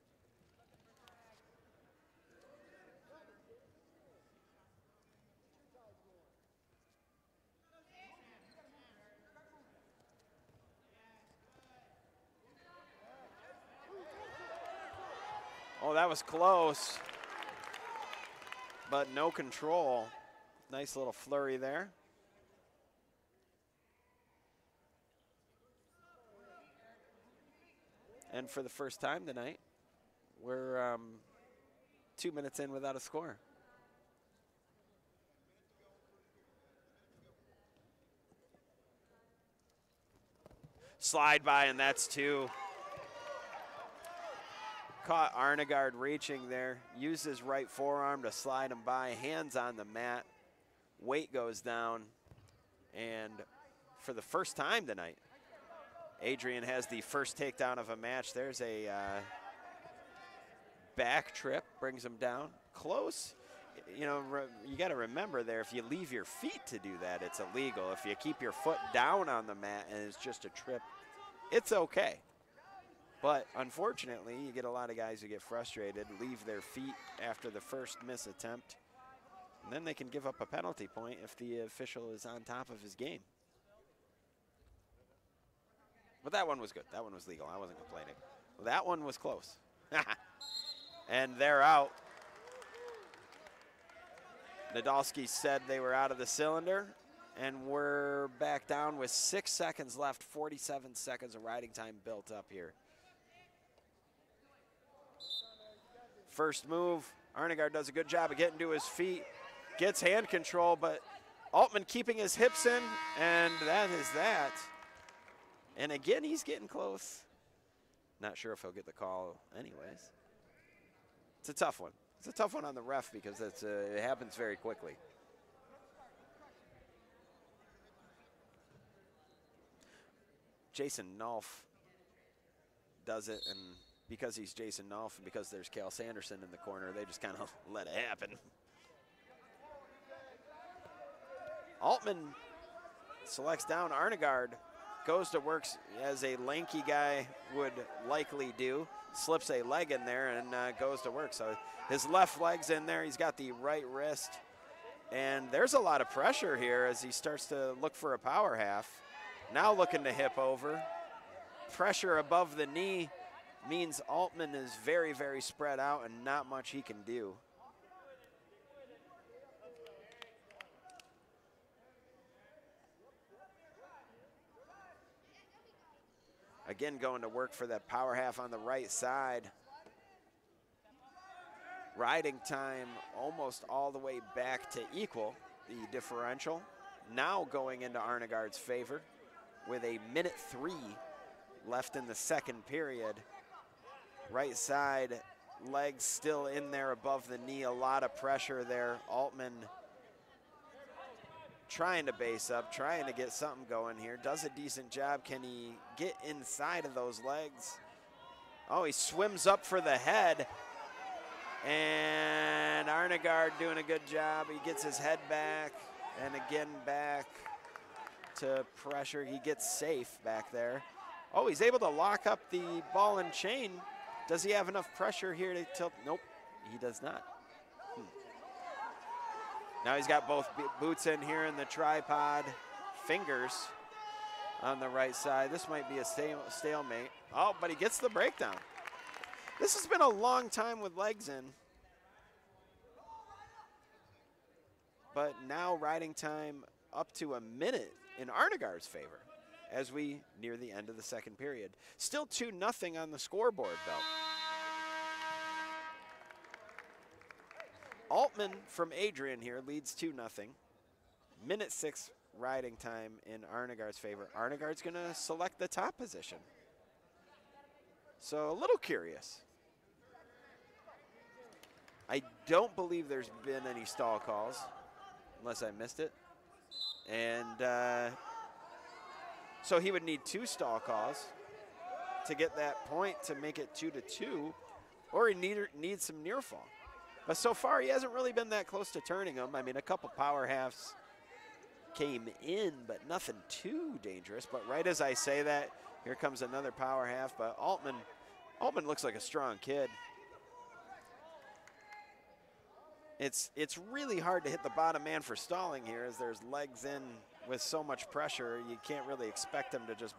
Oh, that was close, but no control. Nice little flurry there. And for the first time tonight, we're 2 minutes in without a score. Slide by, and that's 2. Caught Arnegard reaching there, used his right forearm to slide him by, hands on the mat, weight goes down, and for the first time tonight, Adrian has the first takedown of a match. There's a back trip, brings him down. Close. you know, you got to remember there, if you leave your feet to do that, it's illegal. If you keep your foot down on the mat and it's just a trip, it's okay. But unfortunately, you get a lot of guys who get frustrated, leave their feet after the first miss attempt, and then they can give up a penalty point if the official is on top of his game. But that one was good. That one was legal. I wasn't complaining. Well, that one was close. And they're out. Nadolski said they were out of the cylinder, and we're back down with 6 seconds left, 47 seconds of riding time built up here. First move, Arnegaard does a good job of getting to his feet, gets hand control, but Altman keeping his hips in, and that is that. And again, he's getting close. Not sure if he'll get the call anyways. It's a tough one. It's a tough one on the ref because it happens very quickly. Jason Nolf does it, and because he's Jason Nolf and because there's Cal Sanderson in the corner, they just kind of let it happen. Altman selects down Arnegaard, goes to work as a lanky guy would likely do, slips a leg in there and goes to work. So his left leg's in there, he's got the right wrist, and there's a lot of pressure here as he starts to look for a power half. Now looking to hip over. Pressure above the knee means Altman is very, very spread out and not much he can do. Again, going to work for that power half on the right side. Riding time almost all the way back to equal the differential. Now going into Arnegaard's favor with 1:03 left in the second period. Right side, legs still in there above the knee, a lot of pressure there. Altman trying to base up, trying to get something going here. Does a decent job. Can he get inside of those legs? Oh, he swims up for the head. And Arnegaard doing a good job. He gets his head back and again back to pressure. He gets safe back there. Oh, he's able to lock up the ball and chain. Does he have enough pressure here to tilt? Nope, he does not. Now he's got both boots in here and the tripod fingers on the right side. This might be a stalemate. Oh, but he gets the breakdown. This has been a long time with legs in. But now riding time up to a minute in Arnegaard's favor as we near the end of the second period. Still 2-0 on the scoreboard, though. Altman from Adrian here leads 2-0. 1:06 riding time in Arnegaard's favor. Arnegaard's going to select the top position. So a little curious. I don't believe there's been any stall calls, unless I missed it. And so he would need 2 stall calls to get that point to make it 2-2, or he needs some near fall. But so far, he hasn't really been that close to turning them. I mean, a couple power halves came in, but nothing too dangerous. But right as I say that, here comes another power half. But Altman looks like a strong kid. It's really hard to hit the bottom man for stalling here as there's legs in with so much pressure. You can't really expect him to just,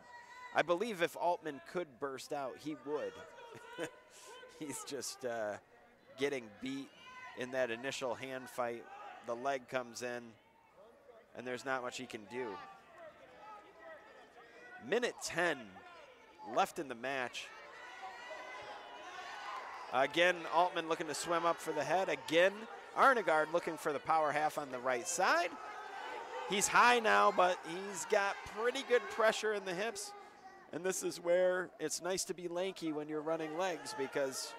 I believe if Altman could burst out, he would. He's just getting beat in that initial hand fight. The leg comes in and there's not much he can do. 1:10 left in the match. Again, Altman looking to swim up for the head. Again, Arnegaard looking for the power half on the right side. He's high now, but he's got pretty good pressure in the hips. And this is where it's nice to be lanky when you're running legs, because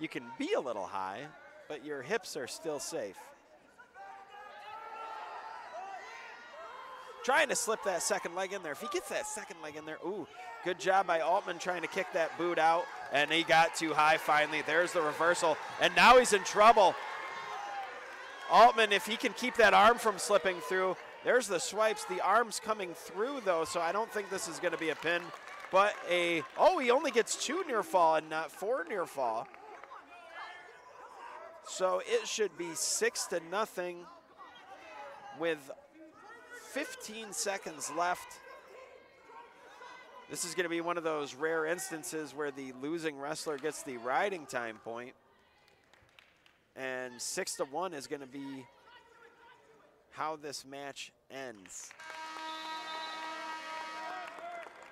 you can be a little high, but your hips are still safe. Trying to slip that second leg in there. If he gets that second leg in there, ooh, good job by Altman trying to kick that boot out, and he got too high finally. There's the reversal, and now he's in trouble. Altman, if he can keep that arm from slipping through, there's the swipes. The arm's coming through, though, so I don't think this is going to be a pin. But he only gets 2 near fall and not 4 near fall. So it should be 6-0 with 15 seconds left. This is going to be one of those rare instances where the losing wrestler gets the riding time point. And 6-1 is going to be how this match ends.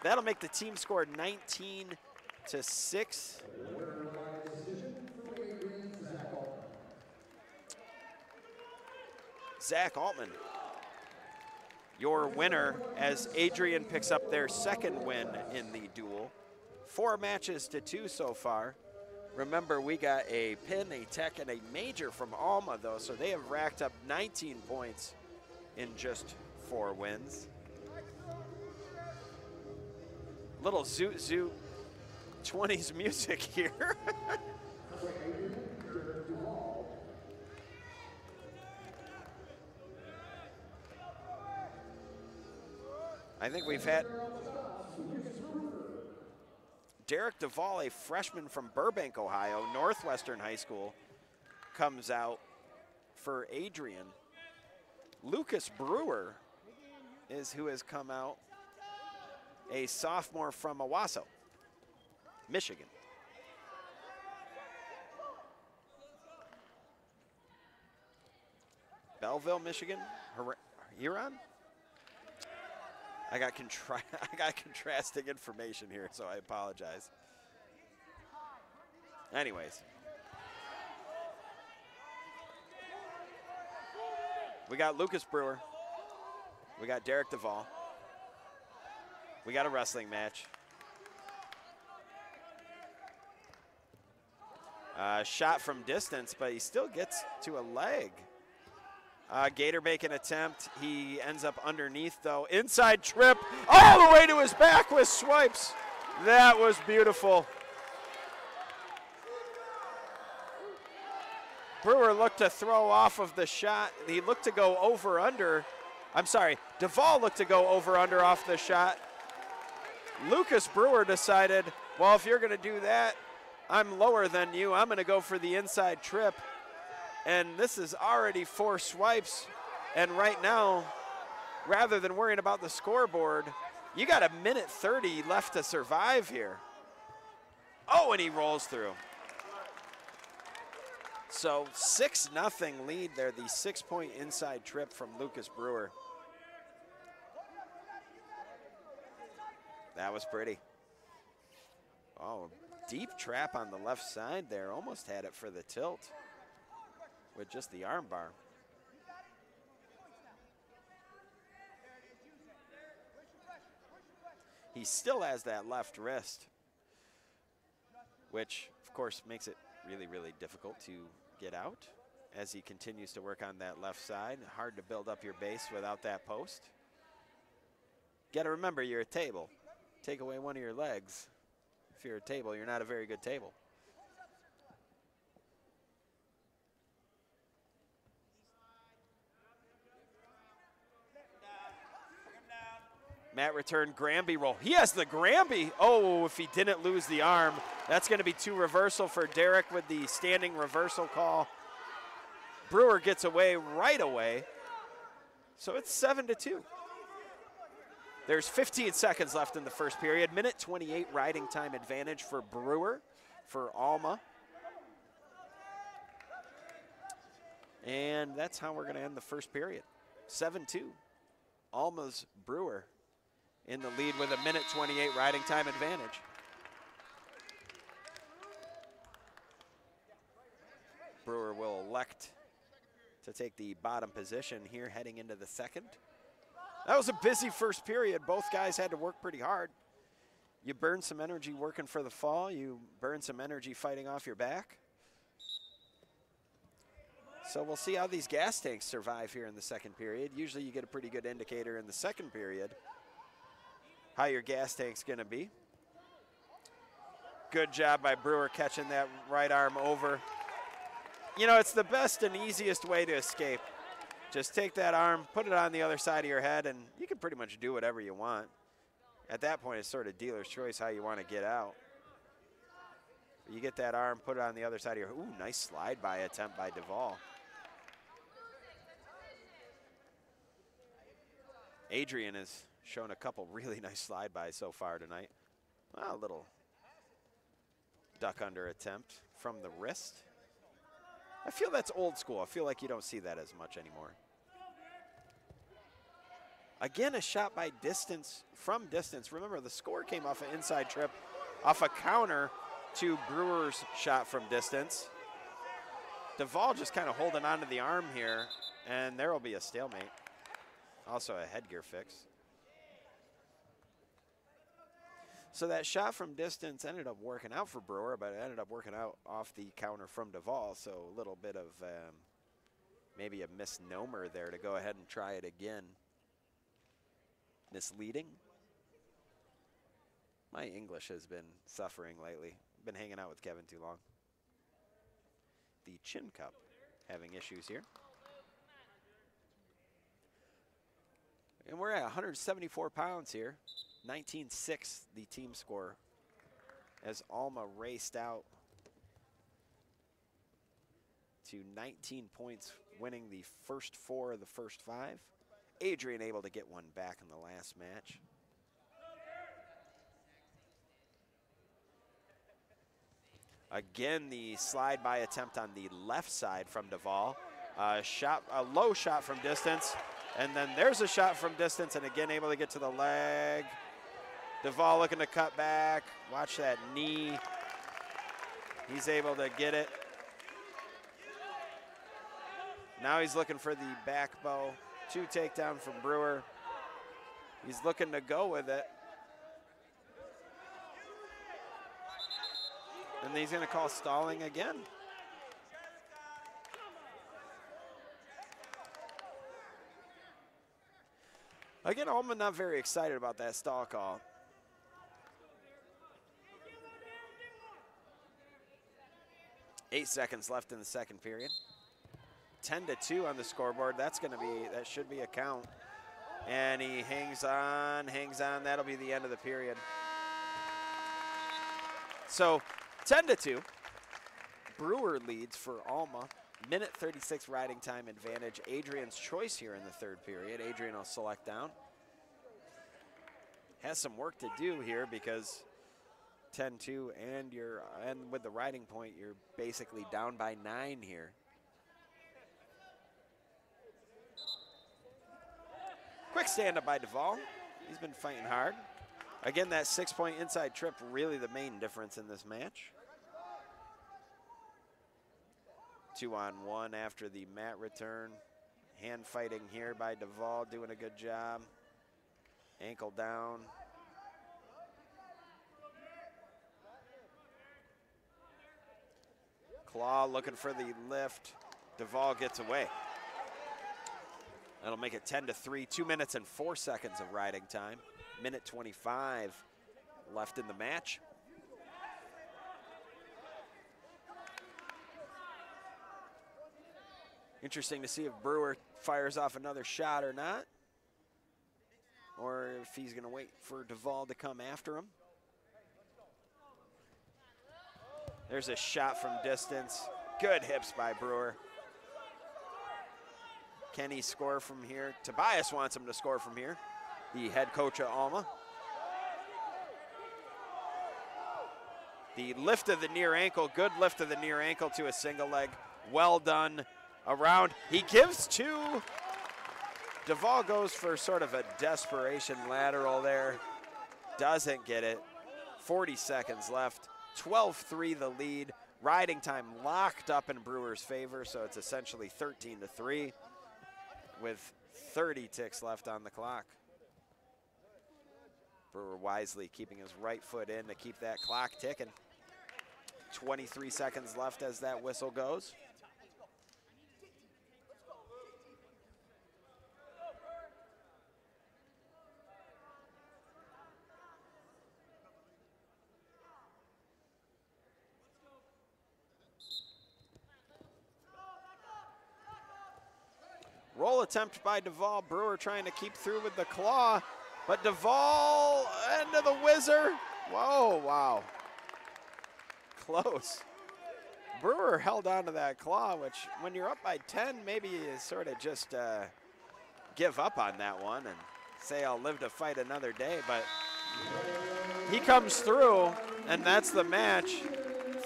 That'll make the team score 19-6. Zach Altman, your winner, as Adrian picks up their second win in the duel. 4 matches to 2 so far. Remember, we got a pin, a tech, and a major from Alma, though, so they have racked up 19 points in just 4 wins. Little zoot zoot 20s music here. I think we've had Derek Duvall, a freshman from Burbank, Ohio, Northwestern High School, comes out for Adrian. Lucas Brewer is who has come out, a sophomore from Owasso, Michigan. Belleville, Michigan, Huron? I got contrasting information here, so I apologize. Anyways. We got Lucas Brewer. We got Derek Duvall. We got a wrestling match. Shot from distance, but he still gets to a leg. Gator bacon attempt. He ends up underneath, though. Inside trip all the way to his back with swipes. That was beautiful. Brewer looked to throw off of the shot. He looked to go over under. I'm sorry, Duvall looked to go over under off the shot. Lucas Brewer decided, well, if you're going to do that, I'm lower than you. I'm going to go for the inside trip. And this is already 4 swipes. And right now, rather than worrying about the scoreboard, you got 1:30 left to survive here. Oh, and he rolls through. So 6-0 lead there, the 6-point inside trip from Lucas Brewer. That was pretty. Oh, deep trap on the left side there. Almost had it for the tilt with just the arm bar. He still has that left wrist, which of course makes it really, really difficult to get out as he continues to work on that left side. Hard to build up your base without that post. Got to remember, you're a table. Take away one of your legs. If you're a table, you're not a very good table. Matt returned Granby roll. He has the Granby. Oh, if he didn't lose the arm, that's going to be 2 reversal for Derek with the standing reversal call. Brewer gets away right away. So it's 7-2. There's 15 seconds left in the first period. 1:28 riding time advantage for Brewer, for Alma. And that's how we're going to end the first period. 7-2. Alma's Brewer in the lead with a 1:28 riding time advantage. Brewer will elect to take the bottom position here heading into the second. That was a busy first period. Both guys had to work pretty hard. You burn some energy working for the fall. You burn some energy fighting off your back. So we'll see how these gas tanks survive here in the second period. Usually you get a pretty good indicator in the second period how your gas tank's gonna be. Good job by Brewer catching that right arm over. You know, it's the best and easiest way to escape. Just take that arm, put it on the other side of your head, and you can pretty much do whatever you want. At that point, it's sort of dealer's choice how you want to get out. You get that arm, put it on the other side of your head. Ooh, nice slide by attempt by Duvall. Adrian has shown a couple really nice slide bys so far tonight. Well, a little duck under attempt from the wrist. I feel that's old school. I feel like you don't see that as much anymore. Again, a shot by distance, from distance. Remember, the score came off an inside trip, off a counter to Brewer's shot from distance. Duvall just kind of holding onto the arm here, and there will be a stalemate. Also a headgear fix. So that shot from distance ended up working out for Brewer, but it ended up working out off the counter from Duvall, so a little bit of maybe a misnomer there to go ahead and try it again. Misleading. My English has been suffering lately. Been hanging out with Kevin too long. The chin cup having issues here. And we're at 174 pounds here. 19-6 the team score as Alma raced out to 19 points, winning the first 4 of the first 5. Adrian able to get one back in the last match. Again, the slide by attempt on the left side from Duvall. A low shot from distance, and then there's a shot from distance, and again able to get to the leg. Duvall looking to cut back. Watch that knee. He's able to get it. Now he's looking for the back bow. 2 takedown from Brewer. He's looking to go with it. And he's going to call stalling again. Again, Alma not very excited about that stall call. Eight seconds left in the second period. 10-2 on the scoreboard. That should be a count. And he hangs on. That'll be the end of the period. So 10-2. Brewer leads for Alma. Minute 36 riding time advantage. Adrian's choice here in the third period. Adrian will select down. Has some work to do here because 10-2 and with the riding point, you're basically down by 9 here. Quick stand-up by Duvall. He's been fighting hard. Again, that 6-point inside trip, really the main difference in this match. 2-on-1 after the mat return. Hand fighting here by Duvall, doing a good job. Ankle down. Claw looking for the lift. Duvall gets away. That'll make it 10-3, 2 minutes and 4 seconds of riding time. Minute 25 left in the match. Interesting to see if Brewer fires off another shot or not, or if he's going to wait for Duvall to come after him. There's a shot from distance. Good hips by Brewer. Can he score from here? Tobias wants him to score from here, the head coach of Alma. The lift of the near ankle, good lift of the near ankle to a single leg. Well done around. He gives 2. Duvall goes for sort of a desperation lateral there. Doesn't get it. 40 seconds left. 12-3 the lead. Riding time locked up in Brewer's favor, so it's essentially 13-3 with 30 ticks left on the clock. Brewer wisely keeping his right foot in to keep that clock ticking. 23 seconds left as that whistle goes. Roll attempt by Duvall. Brewer trying to keep through with the claw, but Duvall into the whizzer. Whoa, wow. Close. Brewer held on to that claw, which when you're up by 10, maybe you sort of just give up on that one and say, I'll live to fight another day, but he comes through, and that's the match.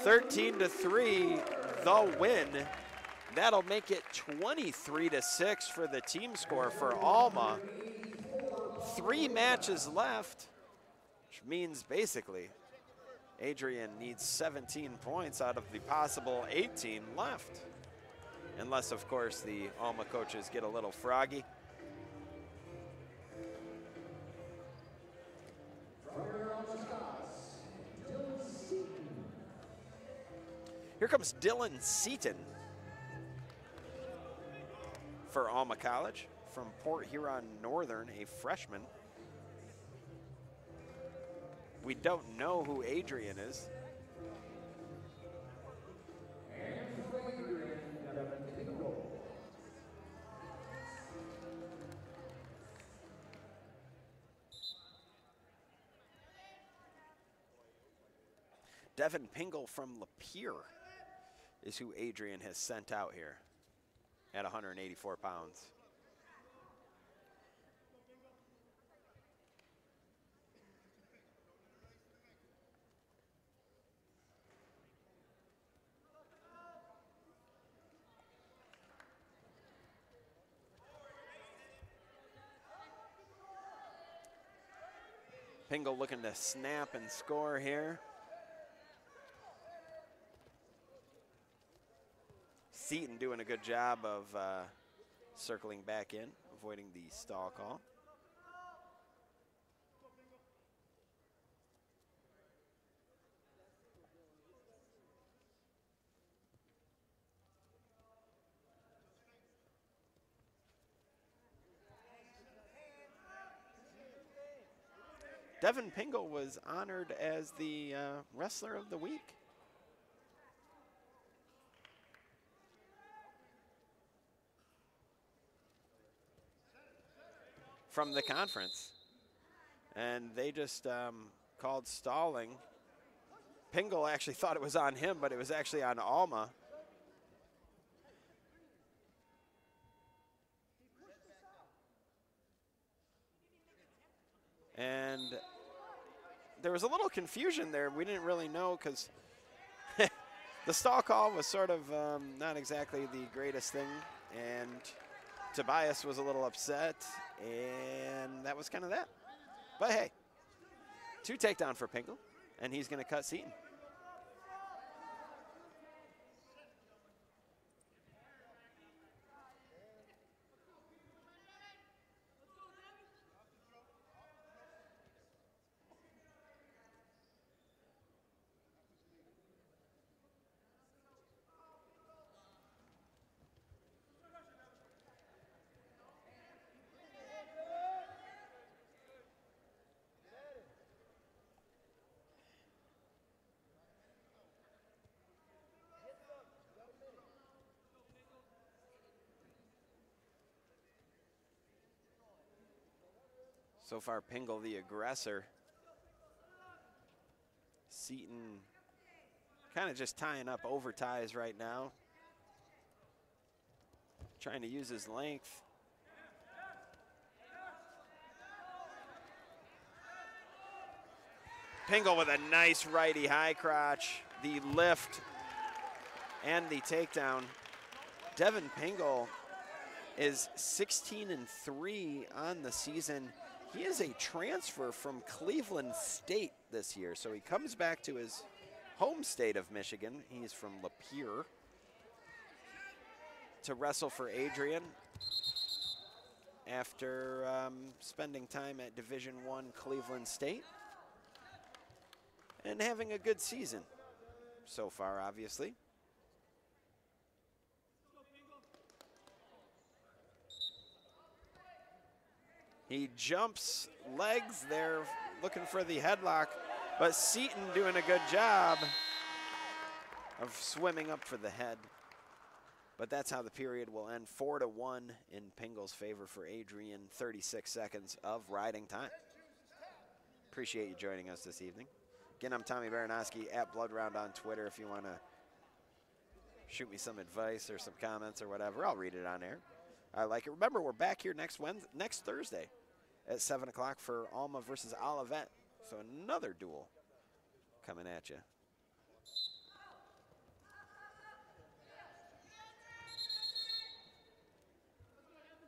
13-3, the win. That'll make it 23-6 for the team score for Alma. 3 matches left, which means basically Adrian needs 17 points out of the possible 18 left. Unless, of course, the Alma coaches get a little froggy. Here comes Dylan Seaton for Alma College from Port Huron Northern, a freshman. We don't know who Adrian is. Devin Pingle from Lapeer is who Adrian has sent out here at 184 pounds. Pingle looking to snap and score here. Seaton doing a good job of circling back in, avoiding the stall call. Devin Pingle was honored as the Wrestler of the Week. From the conference. And they just called stalling. Pingle actually thought it was on him, but it was actually on Alma. And there was a little confusion there. We didn't really know because the stall call was sort of not exactly the greatest thing. And Tobias was a little upset, and that was kind of that. But hey, 2 takedown for Pingle, and he's going to cut Seaton. So far, Pingle the aggressor. Seaton kind of just tying up over ties right now. Trying to use his length. Pingle with a nice righty high crotch. The lift and the takedown. Devin Pingle is 16-3 on the season. He is a transfer from Cleveland State this year, so he comes back to his home state of Michigan. He's from Lapeer to wrestle for Adrian after spending time at Division I Cleveland State and having a good season so far, obviously. He jumps legs there, looking for the headlock, but Seaton doing a good job of swimming up for the head. But that's how the period will end, 4-1 in Pingle's favor for Adrian, 36 seconds of riding time. Appreciate you joining us this evening. Again, I'm Tommy Baranowski at Blood Round on Twitter. If you want to shoot me some advice or some comments or whatever, I'll read it on air. I like it. Remember, we're back here next Thursday at 7 o'clock for Alma versus Olivet. So another duel coming at you.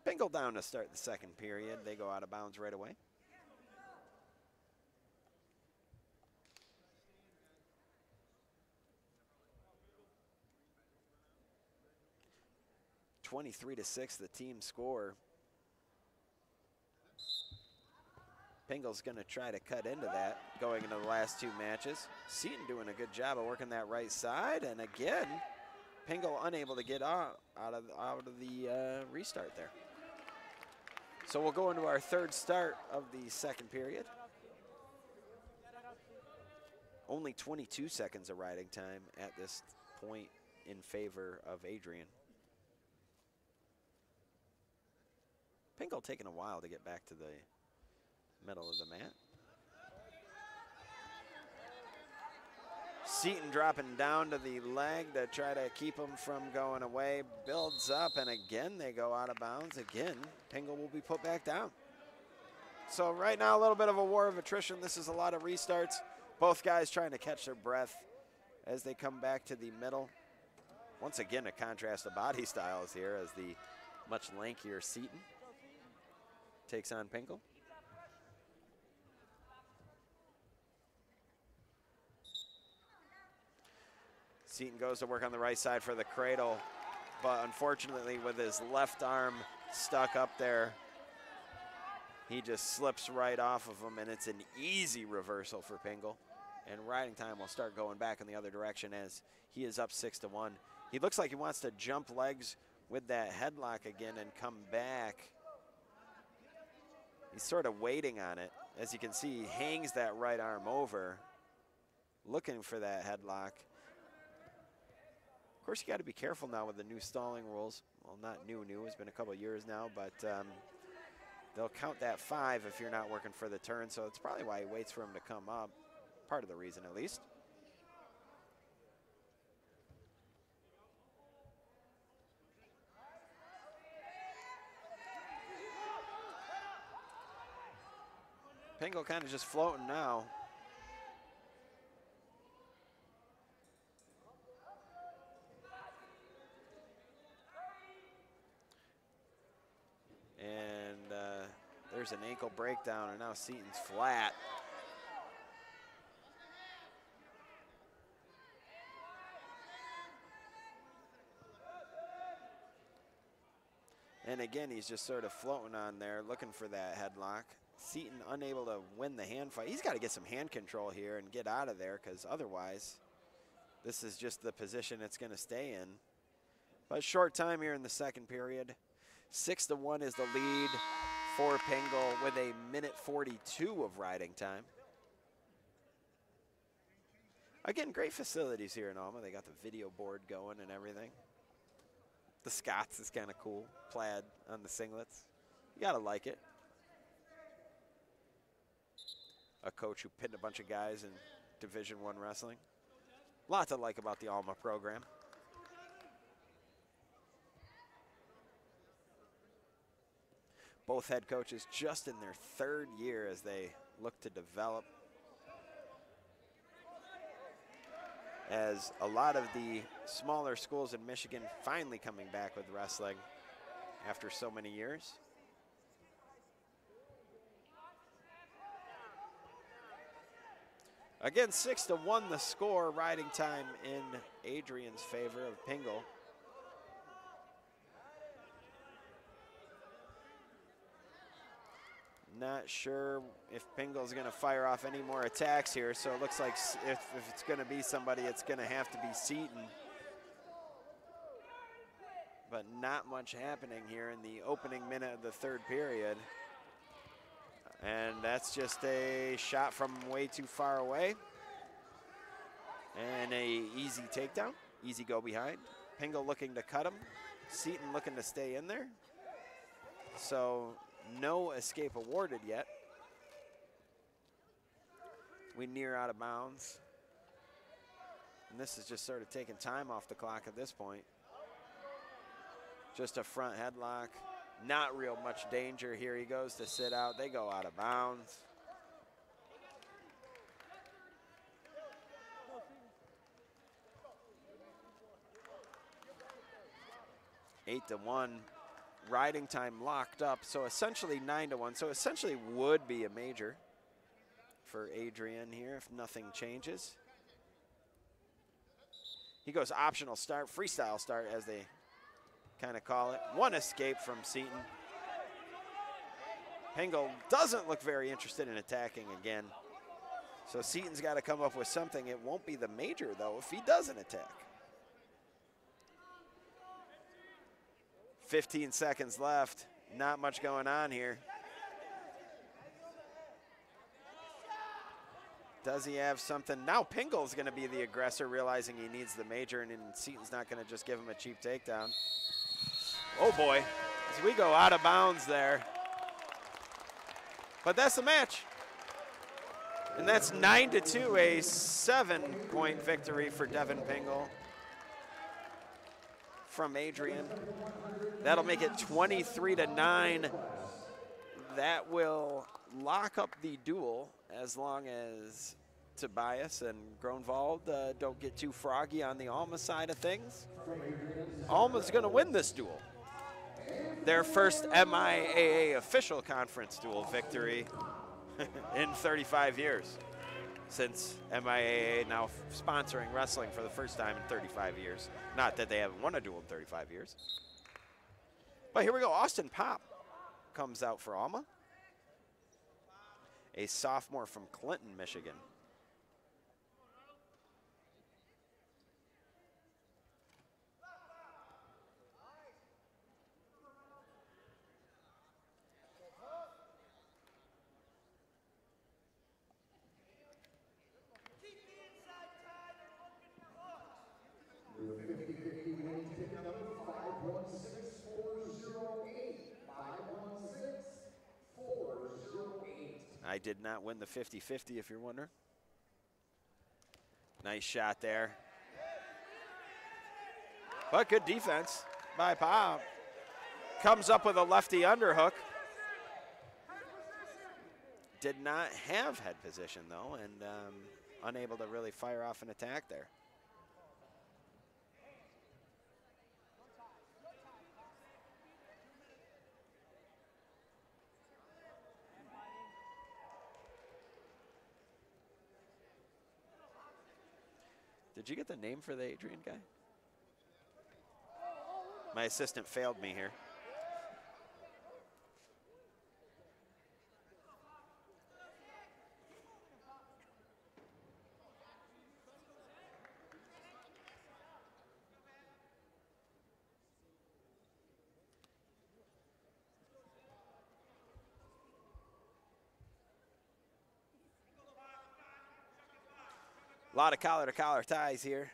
Pingle down to start the second period. They go out of bounds right away. (23-6) the team score. Pingle's going to try to cut into that going into the last two matches. Seton doing a good job of working that right side, and again, Pingle unable to get out of the restart there. So we'll go into our third start of the second period. Only 22 seconds of riding time at this point in favor of Adrian. Pingle taking a while to get back to the middle of the mat. Seton dropping down to the leg to try to keep him from going away. Builds up, and again they go out of bounds. Again, Pingle will be put back down. So right now, a little bit of a war of attrition. This is a lot of restarts. Both guys trying to catch their breath as they come back to the middle. Once again, a contrast of body styles here as the much lankier Seton takes on Pingle. Seton goes to work on the right side for the cradle, but unfortunately with his left arm stuck up there, he just slips right off of him, and it's an easy reversal for Pingle. And riding time will start going back in the other direction as he is up 6-1. He looks like he wants to jump legs with that headlock again and come back. He's sort of waiting on it. As you can see, he hangs that right arm over, looking for that headlock. Of course, you got to be careful now with the new stalling rules. Well, not new, it's been a couple of years now, but they'll count that 5 if you're not working for the turn, so it's probably why he waits for him to come up. Part of the reason, at least. Pingle kind of just floating now. And there's an ankle breakdown, and now Seton's flat. And again, he's just sort of floating on there, looking for that headlock. Seton unable to win the hand fight. He's got to get some hand control here and get out of there, because otherwise this is just the position it's going to stay in. But short time here in the second period. 6-1 is the lead for Pingle with a 1:42 of riding time. Again, great facilities here in Alma. They got the video board going and everything. The Scots is kind of cool. Plaid on the singlets. You got to like it. A coach who pinned a bunch of guys in Division I wrestling. Lot to like about the Alma program. Both head coaches just in their third year as they look to develop. As a lot of the smaller schools in Michigan finally coming back with wrestling after so many years. Again, 6-1 the score, riding time in Adrian's favor of Pingle. Not sure if Pingle's going to fire off any more attacks here, so it looks like if it's going to be somebody, it's going to have to be Seton. But not much happening here in the opening minute of the third period. And that's just a shot from way too far away. And a easy takedown, easy go behind. Pingle looking to cut him. Seaton looking to stay in there. So no escape awarded yet. We near out of bounds. And this is just sort of taking time off the clock at this point. Just a front headlock. Not real much danger here. He goes to sit out. They go out of bounds. Eight to 1. Riding time locked up. So essentially 9-1. So essentially would be a major for Adrian here if nothing changes. He goes optional start, freestyle start as they kind of call it. One escape from Seaton. Pingle doesn't look very interested in attacking again. So Seaton's got to come up with something. It won't be the major though if he doesn't attack. 15 seconds left. Not much going on here. Does he have something? Now Pingle's going to be the aggressor, realizing he needs the major, and Seaton's not going to just give him a cheap takedown. Oh boy, as we go out of bounds there. But that's the match. And that's 9-2, a 7-point victory for Devin Pingle from Adrian. That'll make it 23-9. That will lock up the duel as long as Tobias and Gronwald don't get too froggy on the Alma side of things. Alma's going to win this duel. Their first MIAA official conference duel victory in 35 years, since MIAA now sponsoring wrestling for the first time in 35 years. Not that they haven't won a duel in 35 years. But here we go. Austin Pop comes out for Alma. A sophomore from Clinton, Michigan. I did not win the 50-50, if you're wondering. Nice shot there. But good defense by Pop. Comes up with a lefty underhook. Did not have head position, though, and unable to really fire off an attack there. Did you get the name for the Adrian guy? My assistant failed me here. A lot of collar-to-collar ties here.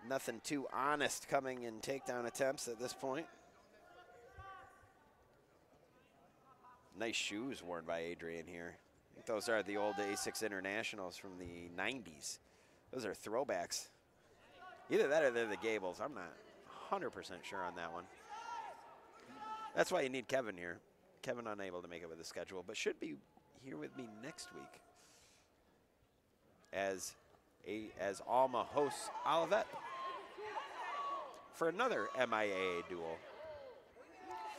Nothing too honest coming in takedown attempts at this point. Nice shoes worn by Adrian here. I think those are the old A6 Internationals from the 90s. Those are throwbacks. Either that or they're the Gables. I'm not 100% sure on that one. That's why you need Kevin here. Kevin unable to make it with the schedule, but should be here with me next week as Alma hosts Olivet for another MIAA duel.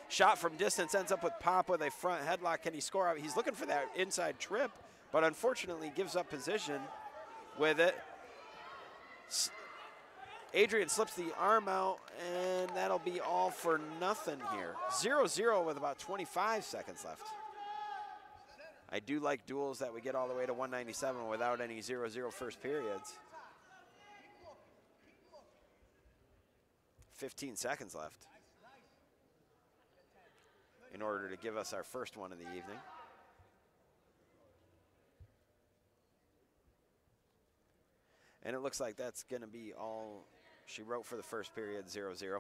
Shot from distance ends up with Pop with a front headlock. Can he score out? He's looking for that inside trip, but unfortunately gives up position with it. Adrian slips the arm out, and that'll be all for nothing here. 0-0 with about 25 seconds left. I do like duels that we get all the way to 197 without any 0-0 first periods. 15 seconds left in order to give us our first one of the evening. And it looks like that's going to be all She wrote for the first period 0-0.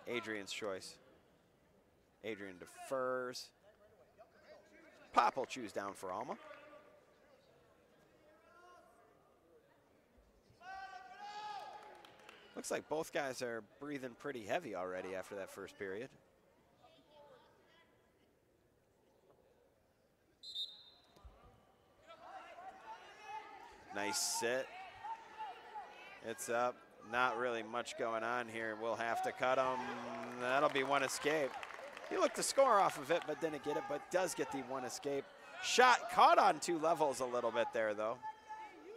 Adrian's choice. Adrian defers. Pop will choose down for Alma. Looks like both guys are breathing pretty heavy already after that first period. Nice sit. It's up. Not really much going on here. We'll have to cut him. That'll be one escape. He looked to score off of it, but didn't get it, but does get the one escape. Shot caught on 2 levels a little bit there, though.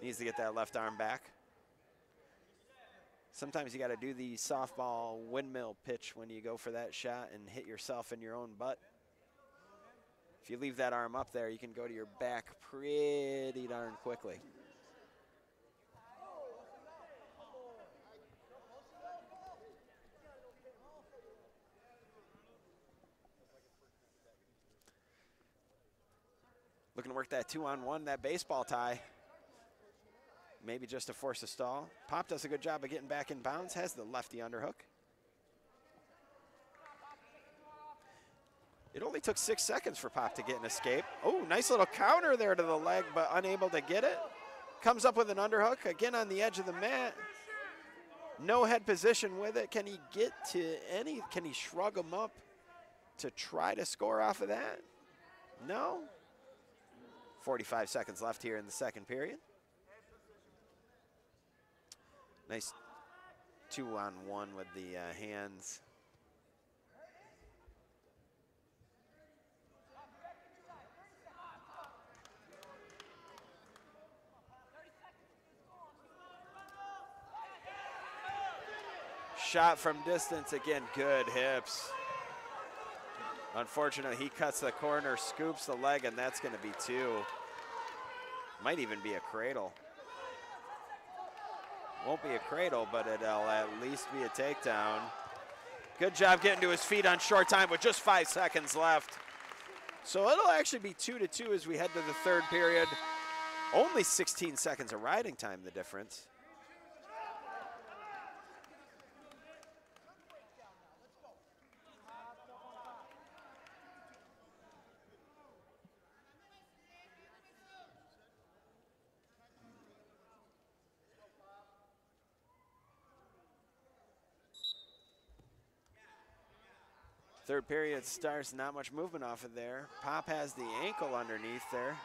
Needs to get that left arm back. Sometimes you got to do the softball windmill pitch when you go for that shot and hit yourself in your own butt. If you leave that arm up there, you can go to your back pretty darn quickly. Looking to work that 2-on-1, that baseball tie. Maybe just to force a stall. Pop does a good job of getting back in bounds, has the lefty underhook. It only took 6 seconds for Pop to get an escape. Oh, nice little counter there to the leg, but unable to get it. Comes up with an underhook, again on the edge of the mat. No head position with it. Can he get to any, can he shrug him up to try to score off of that? No. 45 seconds left here in the second period. Nice 2-on-1 with the hands. Shot from distance, again, good hips. Unfortunately, he cuts the corner, scoops the leg, and that's going to be 2. Might even be a cradle. Won't be a cradle, but it'll at least be a takedown. Good job getting to his feet on short time with just 5 seconds left. So it'll actually be 2-2 as we head to the third period. Only 16 seconds of riding time, the difference. Third period starts, not much movement off of there. Pop has the ankle underneath there.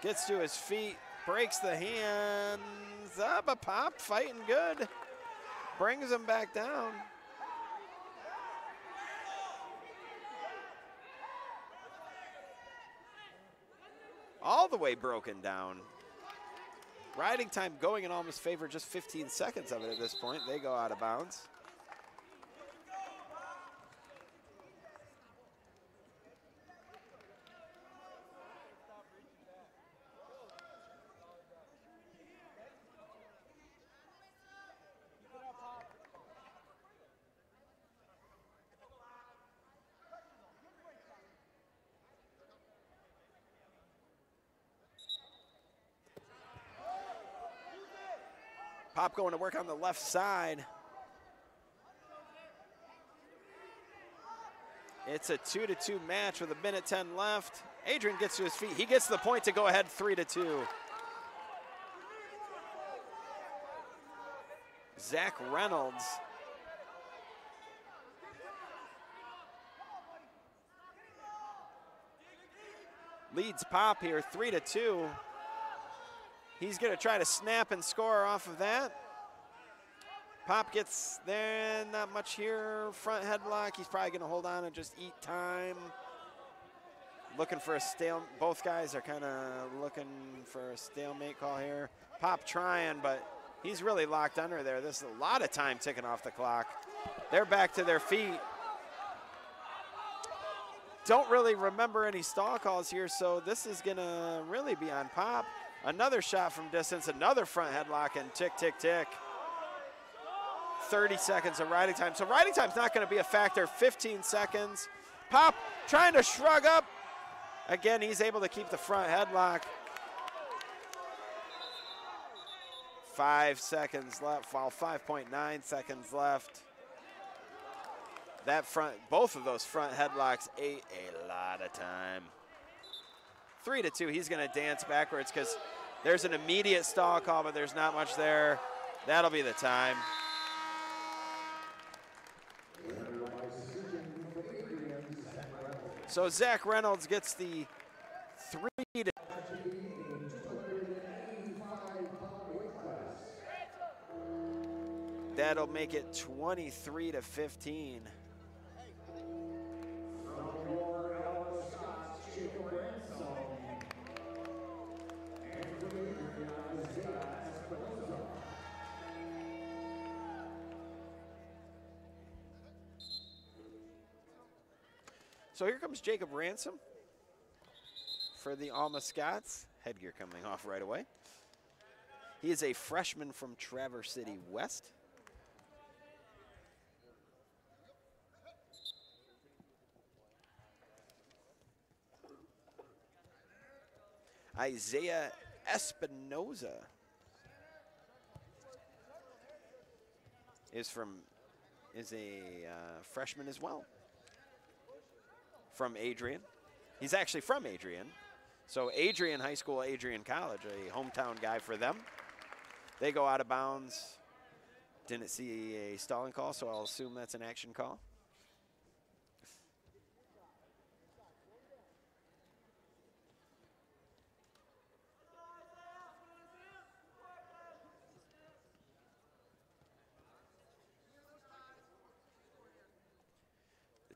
Gets to his feet, breaks the hands up, but Pop fighting good. Brings him back down. All the way broken down. Riding time going in Alma's favor, just 15 seconds of it at this point. They go out of bounds. Pop going to work on the left side. It's a 2-2 match with 1:10 left. Adrian gets to his feet. He gets the point to go ahead 3-2. Zach Reynolds. Leads Pop here 3-2. He's going to try to snap and score off of that. Pop gets there, not much here. Front headlock, he's probably going to hold on and just eat time. Looking for a both guys are kind of looking for a stalemate call here. Pop trying, but he's really locked under there. This is a lot of time ticking off the clock. They're back to their feet. Don't really remember any stall calls here, so this is going to really be on Pop. Another shot from distance, another front headlock, and tick, tick, tick. 30 seconds of riding time. So riding time's not going to be a factor. 15 seconds. Pop trying to shrug up. Again, he's able to keep the front headlock. 5 seconds left, well, 5.9 seconds left. That front, both of those front headlocks ate a lot of time. 3-2, he's gonna dance backwards because there's an immediate stall call, but there's not much there. That'll be the time. So Zach Reynolds gets the 3 to that'll make it 23-15. So here comes Jacob Ransom for the Alma Scots. Headgear coming off right away. He is a freshman from Traverse City West. Isaiah Espinoza is a freshman as well. From Adrian. He's actually from Adrian. So Adrian High School, Adrian College, a hometown guy for them. They go out of bounds. Didn't see a stalling call, so I'll assume that's an action call.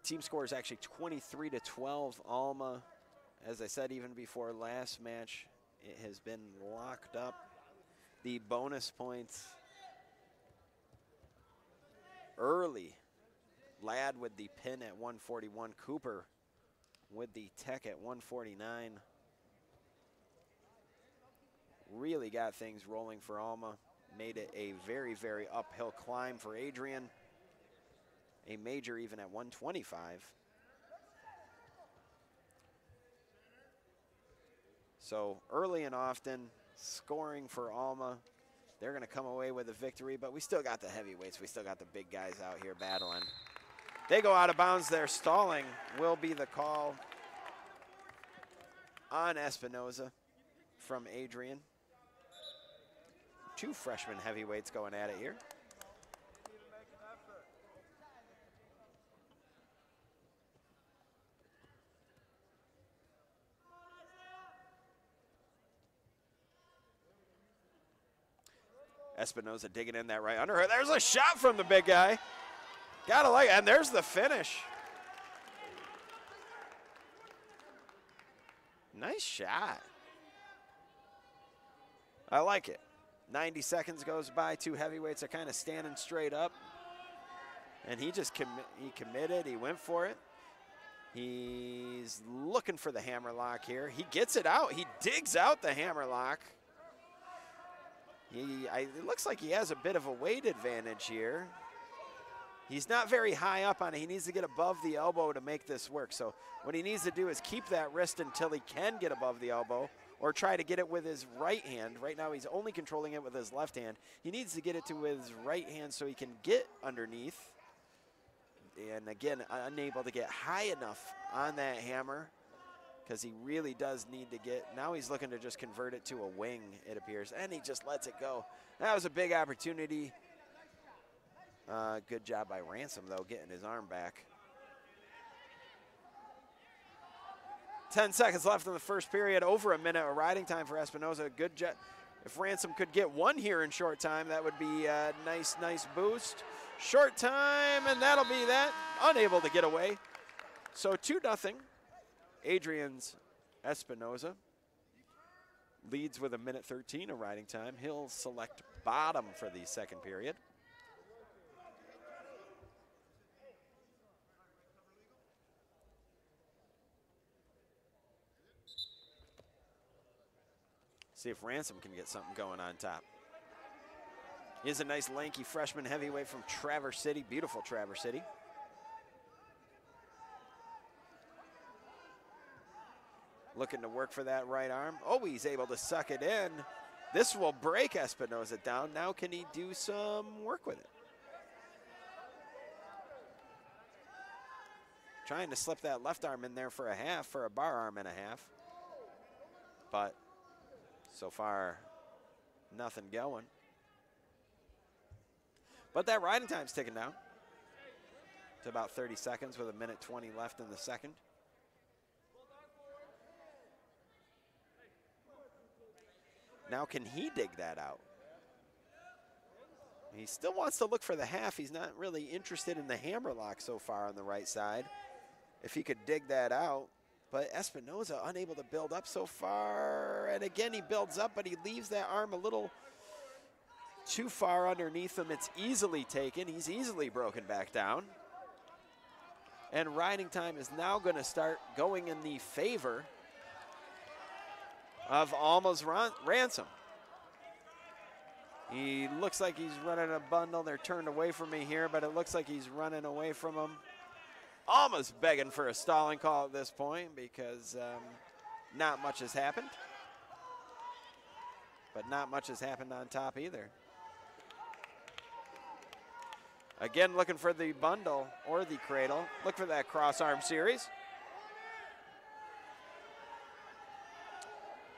Team score is actually 23-12 Alma. As I said, even before last match, it has been locked up. The bonus points early. Ladd with the pin at 141. Cooper with the tech at 149. Really got things rolling for Alma. Made it a very, very uphill climb for Adrian. A major even at 125. So early and often, scoring for Alma. They're gonna come away with a victory, but we still got the heavyweights. We still got the big guys out here battling. They go out of bounds. Their stalling will be the call on Espinoza from Adrian. 2 freshman heavyweights going at it here. Espinoza digging in that right under her. There's a shot from the big guy. Gotta like it, and there's the finish. Nice shot. I like it. 90 seconds goes by, 2 heavyweights are kind of standing straight up. And he just committed, he went for it. He's looking for the hammerlock here. He gets it out, he digs out the hammerlock. It looks like he has a bit of a weight advantage here. He's not very high up on it. He needs to get above the elbow to make this work. So what he needs to do is keep that wrist until he can get above the elbow or try to get it with his right hand. Right now he's only controlling it with his left hand. He needs to get it to his right hand so he can get underneath. And again, unable to get high enough on that hammer because he really does need to get, now he's looking to just convert it to a wing, it appears, and he just lets it go. That was a big opportunity. Good job by Ransom, though, getting his arm back. 10 seconds left in the first period, over a minute of riding time for Espinoza. Good job. If Ransom could get 1 here in short time, that would be a nice boost. Short time, and that'll be that. Unable to get away. So 2-0. Adrian's Espinoza leads with 1:13 of riding time. He'll select bottom for the second period. See if Ransom can get something going on top. He's a nice lanky freshman heavyweight from Traverse City, beautiful Traverse City. Looking to work for that right arm. Oh, he's able to suck it in. This will break Espinoza down. Now can he do some work with it? Trying to slip that left arm in there for a half, for a bar arm and a half. But so far, nothing going. But that riding time's ticking down to about 30 seconds with 1:20 left in the second. Now can he dig that out? He still wants to look for the half. He's not really interested in the hammerlock so far on the right side. If he could dig that out. But Espinoza unable to build up so far. And again, he builds up, but he leaves that arm a little too far underneath him. It's easily taken. He's easily broken back down. And riding time is now going to start going in the favor of Alma's Ransom. He looks like he's running a bundle. They're turned away from me here, but it looks like he's running away from him. Alma's begging for a stalling call at this point because not much has happened. But not much has happened on top either. Again, looking for the bundle or the cradle. Look for that cross arm series.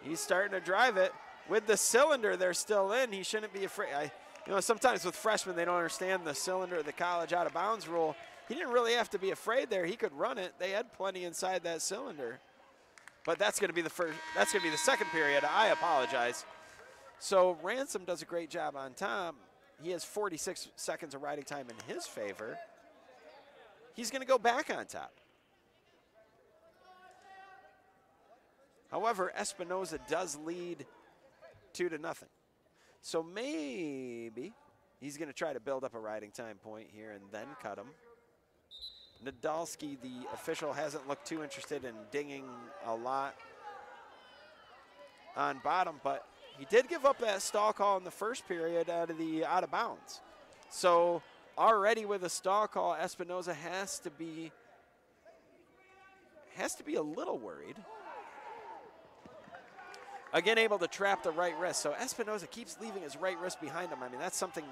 He's starting to drive it. With the cylinder they're still in, he shouldn't be afraid. You know, sometimes with freshmen, they don't understand the cylinder, the college out of bounds rule. He didn't really have to be afraid there. He could run it. They had plenty inside that cylinder. But that's going to be the first. That's going to be the second period. I apologize. So Ransom does a great job on top. He has 46 seconds of riding time in his favor. He's going to go back on top. However, Espinoza does lead 2-0. So maybe he's going to try to build up a riding time point here and then cut him. Nadolski, the official, hasn't looked too interested in dinging a lot on bottom, but he did give up that stall call in the first period out of bounds. So already with a stall call, Espinoza has to be a little worried. Again, able to trap the right wrist. So Espinoza keeps leaving his right wrist behind him. I mean, that's something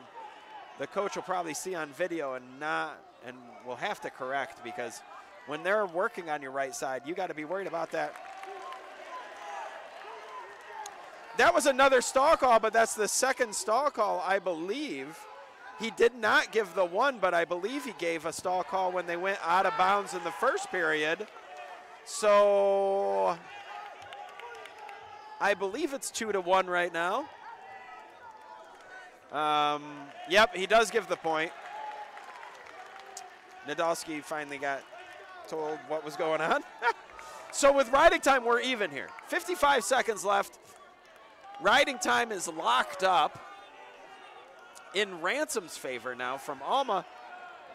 the coach will probably see on video and will have to correct, because when they're working on your right side, you got to be worried about that. That was another stall call, but that's the second stall call, I believe. He did not give the one, but I believe he gave a stall call when they went out of bounds in the first period. So I believe it's 2-1 right now. Yep, he does give the point. Nadolski finally got told what was going on. So with riding time, we're even here. 55 seconds left. Riding time is locked up in Ransom's favor now from Alma.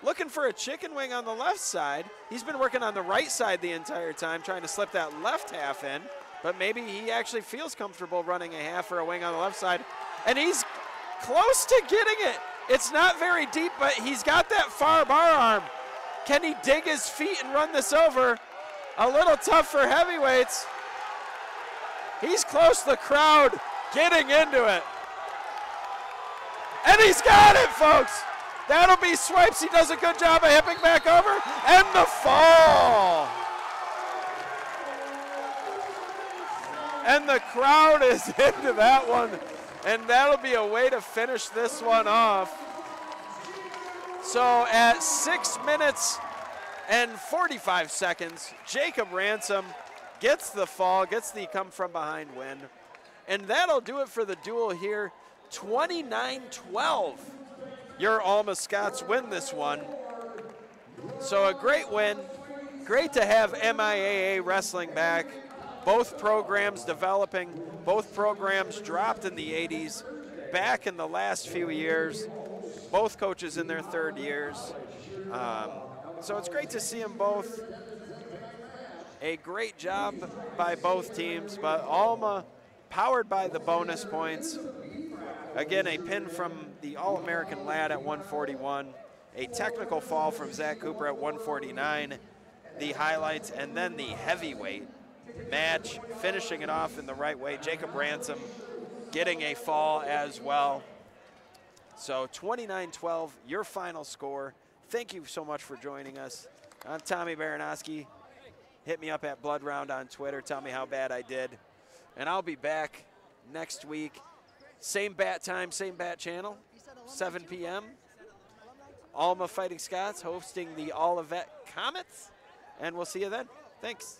Looking for a chicken wing on the left side. He's been working on the right side the entire time, trying to slip that left half in. But maybe he actually feels comfortable running a half or a wing on the left side. And he's close to getting it. It's not very deep, but he's got that far bar arm. Can he dig his feet and run this over? A little tough for heavyweights. He's close to the crowd getting into it. And he's got it, folks. That'll be swipes. He does a good job of hipping back over. And the fall. And the crowd is into that one. And that'll be a way to finish this one off. So at 6 minutes and 45 seconds, Jacob Ransom gets the fall, gets the come from behind win. And that'll do it for the duel here. 29-12. Your Alma Scots win this one. So a great win. Great to have MIAA wrestling back. Both programs developing, both programs dropped in the 80s, back in the last few years, both coaches in their third years. So it's great to see them both. A great job by both teams, but Alma, powered by the bonus points, Again, a pin from the All-American lad at 141, a technical fall from Zach Cooper at 149, the highlights, and then the heavyweight match, finishing it off in the right way. Jacob Ransom getting a fall as well. So 29-12, your final score. Thank you so much for joining us. I'm Tommy Baranowski. Hit me up at Blood Round on Twitter. Tell me how bad I did. And I'll be back next week. Same bat time, same bat channel, 7 p.m. Alma Fighting Scots hosting the Olivet Comets. And we'll see you then. Thanks.